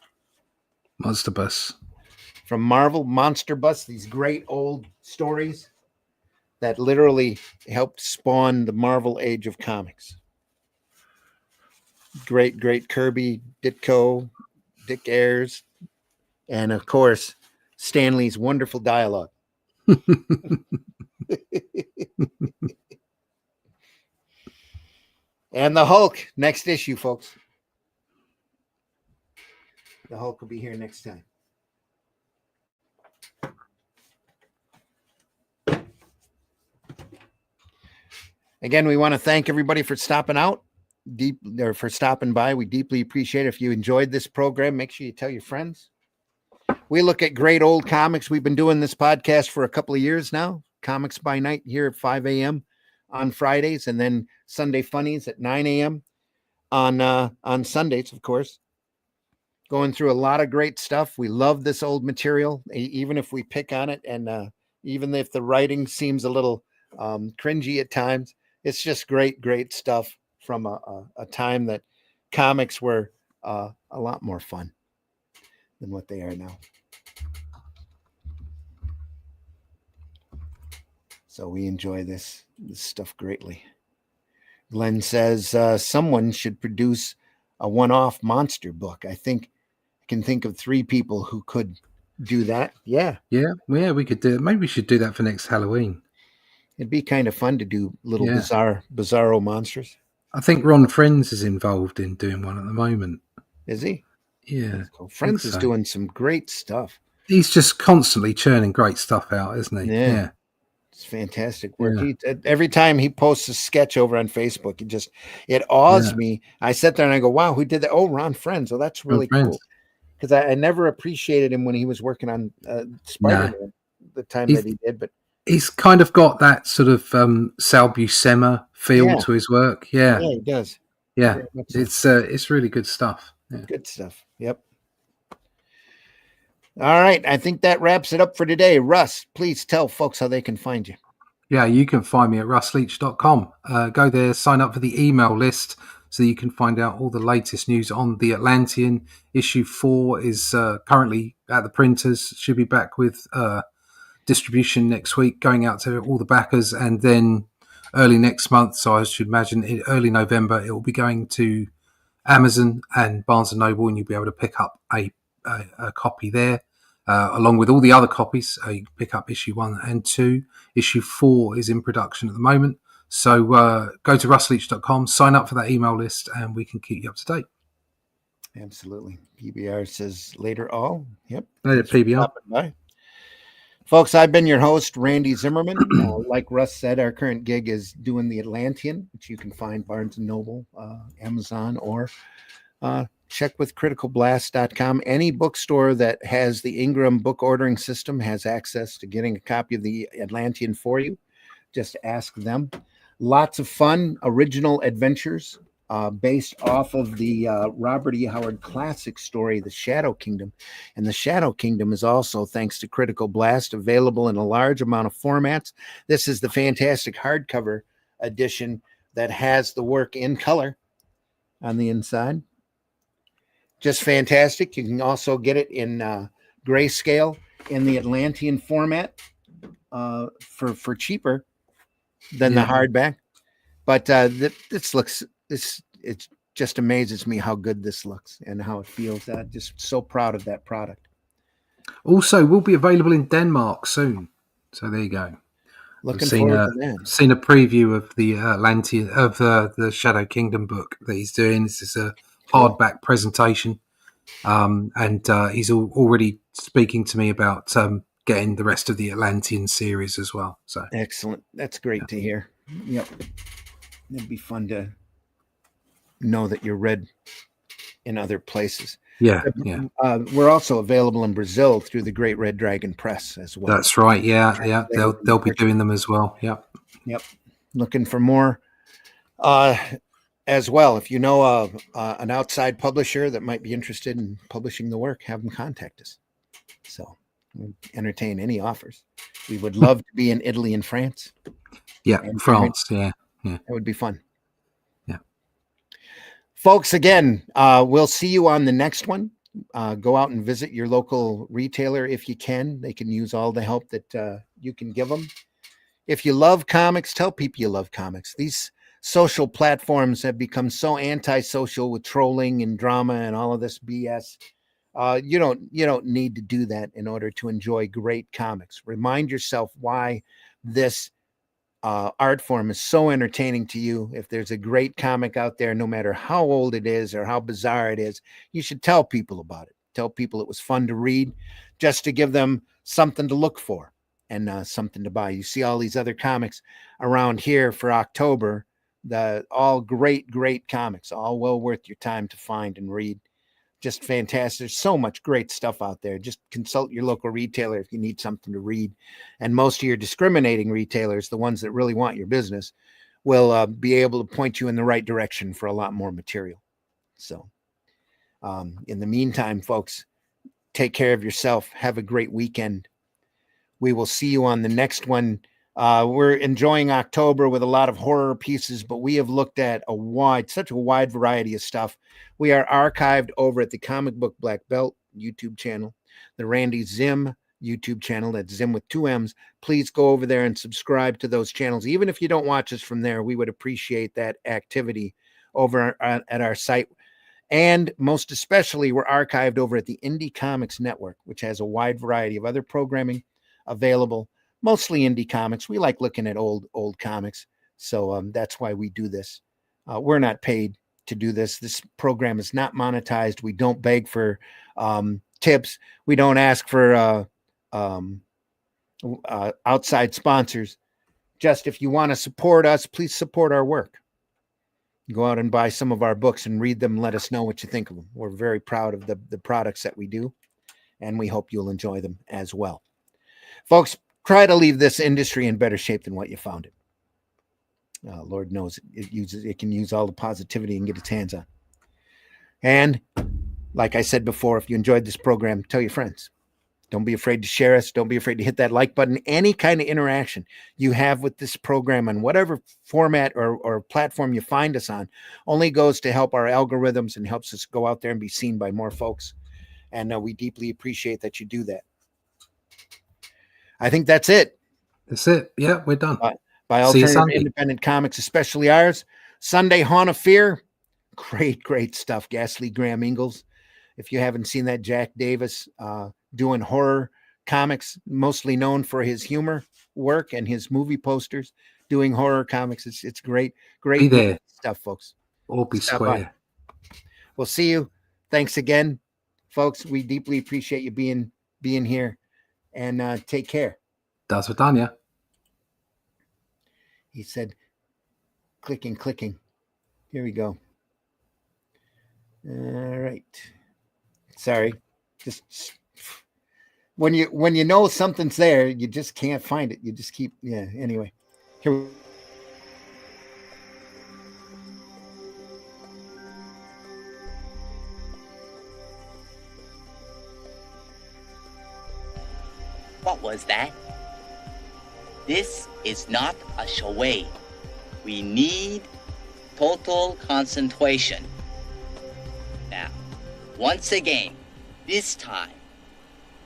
Monsterbus. From Marvel, Monsterbus, these great old stories that literally helped spawn the Marvel age of comics. Great Kirby, Ditko, Dick Ayers, and of course, Stanley's wonderful dialogue. And the Hulk, next issue, folks. The Hulk will be here next time. Again, we want to thank everybody for stopping out. For stopping by. We deeply appreciate it. If you enjoyed this program, make sure you tell your friends. We look at great old comics. We've been doing this podcast for a couple of years now. Comics by Night here at 5 a.m. on Fridays, and then Sunday Funnies at 9 a.m. on Sundays, of course. Going through a lot of great stuff. We love this old material, even if we pick on it and even if the writing seems a little cringy at times. It's just great stuff from a time that comics were a lot more fun than what they are now. So we enjoy this stuff greatly. Glenn says someone should produce a one-off monster book. I can think of 3 people who could do that. Yeah, we could do it. Maybe we should do that for next Halloween. it'd be kind of fun to do little Yeah. bizarro monsters. I think Ron Friends is involved in doing one at the moment. Is he? Yeah. Cool. Friends is doing some great stuff. He's just constantly churning great stuff out, isn't he? Yeah. It's fantastic work. Every time he posts a sketch over on Facebook, it awes me. I sit there and I go, wow, who did that? Oh, Ron Friends. Oh, that's really cool. Because I never appreciated him when he was working on Spider-Man the time that he did. But he's kind of got that sort of Sal Buscema feel to his work. Yeah, he does. Yeah, it's really good stuff. Yeah. Good stuff. Yep. All right. I think that wraps it up for today. Russ, please tell folks how they can find you. Yeah, you can find me at russleach.com. Go there, sign up for the email list so you can find out all the latest news on the Atlantean. Issue 4 is currently at the printers. Should be back with distribution next week, going out to all the backers, and then early next month, so I should imagine in early November, it will be going to Amazon and Barnes & Noble, and you'll be able to pick up a copy there, along with all the other copies. You can pick up issue 1 and 2. Issue 4 is in production at the moment. So go to russleach.com, sign up for that email list, and we can keep you up to date. Absolutely. PBR says later all. Yep. Later, PBR. Bye. Folks, I've been your host, Randy Zimmerman. Like Russ said, our current gig is doing the Atlantean, which you can find Barnes & Noble, Amazon, or check with criticalblast.com. Any bookstore that has the Ingram book ordering system has access to getting a copy of the Atlantean for you. Just ask them. Lots of fun, original adventures based off of the Robert E. Howard classic story, The Shadow Kingdom. And The Shadow Kingdom is also, thanks to Critical Blast, available in a large amount of formats. This is the fantastic hardcover edition that has the work in color on the inside. Just fantastic. You can also get it in grayscale in the Atlantean format for cheaper than the hardback. But this looks, it just amazes me how good this looks and how it feels. I'm just so proud of that product. Also, will be available in Denmark soon. So there you go. Looking forward to that. Seen a preview of the Atlantean of the Shadow Kingdom book that he's doing. This is a hardback presentation, and he's already speaking to me about getting the rest of the Atlantean series as well. So excellent. That's great to hear. Yep. It'd be fun to know that you're read in other places. Yeah. We're also available in Brazil through the Great Red Dragon Press as well. That's right. Yeah. They'll be doing them as well. Yep. Looking for more as well. If you know an outside publisher that might be interested in publishing the work, have them contact us. So we'll entertain any offers. We would love to be in Italy and France. Yeah, France. Yeah. That would be fun. Yeah. Folks, again, we'll see you on the next one. Go out and visit your local retailer if you can. They can use all the help that you can give them. If you love comics, tell people you love comics. These social platforms have become so antisocial with trolling and drama and all of this BS. You don't need to do that in order to enjoy great comics. Remind yourself why this art form is so entertaining to you. If there's a great comic out there, no matter how old it is or how bizarre it is, you should tell people about it. Tell people it was fun to read, just to give them something to look for and something to buy. You see all these other comics around here for October, all great comics, all well worth your time to find and read. Just fantastic. There's so much great stuff out there. Just consult your local retailer if you need something to read. And most of your discriminating retailers, the ones that really want your business, will be able to point you in the right direction for a lot more material. So in the meantime, folks, take care of yourself. Have a great weekend. We will see you on the next one. We're enjoying October with a lot of horror pieces, but we have looked at such a wide variety of stuff. We are archived over at the Comic Book Black Belt YouTube channel, the Randy Zim YouTube channel. That's Zim with 2 M's. Please go over there and subscribe to those channels. Even if you don't watch us from there, we would appreciate that activity over at our site. And most especially, we're archived over at the Indie Comics Network, which has a wide variety of other programming available, mostly indie comics. We like looking at old comics. So that's why we do this. We're not paid to do this. This program is not monetized. We don't beg for tips. We don't ask for outside sponsors. Just if you want to support us, please support our work. Go out and buy some of our books and read them and let us know what you think of them. We're very proud of the products that we do, and we hope you'll enjoy them as well. Folks, try to leave this industry in better shape than what you found it. Lord knows it can use all the positivity and get its hands on. And like I said before, if you enjoyed this program, tell your friends. Don't be afraid to share us. Don't be afraid to hit that like button. Any kind of interaction you have with this program on whatever format or platform you find us on only goes to help our algorithms and helps us go out there and be seen by more folks. And we deeply appreciate that you do that. I think that's it. That's it. Yeah, we're done. By Alternative Independent Comics, especially ours. Sunday, Haunt of Fear. Great stuff. Ghastly Graham Ingalls. If you haven't seen that, Jack Davis doing horror comics, mostly known for his humor work and his movie posters, doing horror comics. It's great stuff, folks. Or be square. We'll see you. Thanks again, folks. We deeply appreciate you being here, and take care. Das Vidania. He said, clicking. Here we go. All right. Sorry. Just when you know something's there, you just can't find it. You just keep, anyway. Here. What was that? This is not a charade. We need total concentration. Now, once again, this time,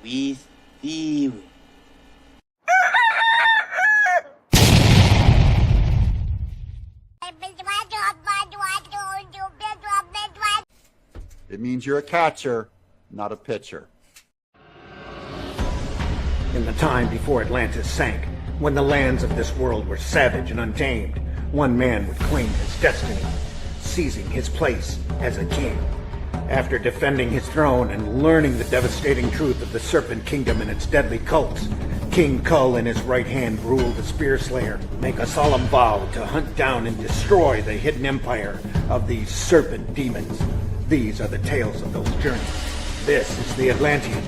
with the... It means you're a catcher, not a pitcher. In the time before Atlantis sank, when the lands of this world were savage and untamed, one man would claim his destiny, seizing his place as a king. After defending his throne and learning the devastating truth of the Serpent Kingdom and its deadly cults, King Kull in his right hand ruled the Spear Slayer, make a solemn vow to hunt down and destroy the hidden empire of these serpent demons. These are the tales of those journeys. This is the Atlantean.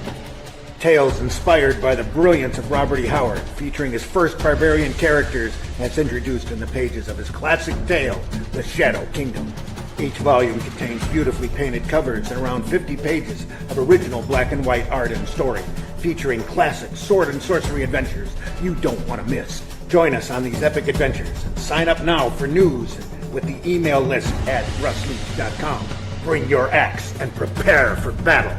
Tales inspired by the brilliance of Robert E. Howard, featuring his first barbarian characters as introduced in the pages of his classic tale, The Shadow Kingdom. Each volume contains beautifully painted covers and around 50 pages of original black and white art and story, featuring classic sword and sorcery adventures you don't want to miss. Join us on these epic adventures and sign up now for news with the email list at russleach.com. Bring your axe and prepare for battle.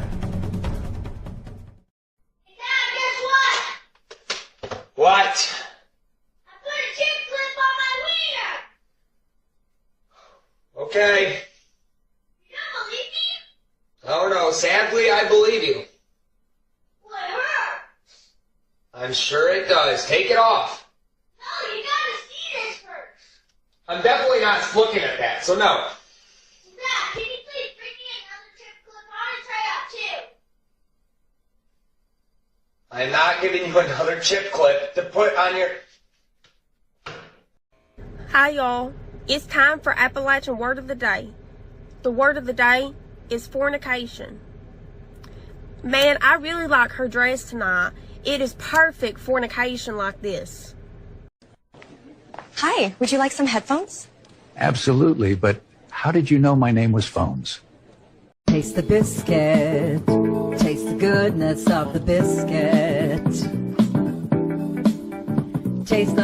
What? I put a chip clip on my wiener! Okay. You don't believe me? Oh no, sadly I believe you. Well, it hurts. I'm sure it does. Take it off. No, you gotta see this first. I'm definitely not looking at that, so no. Dad, can you please bring me another chip clip? I want to try out too. I'm not giving you another chip clip to put on your... Hi y'all, it's time for Appalachian Word of the Day. The word of the day is fornication. Man, I really like her dress tonight. It is perfect fornication like this. Hi, would you like some headphones? Absolutely, but how did you know my name was Phones? Taste the biscuit. Taste the goodness of the biscuit. chase the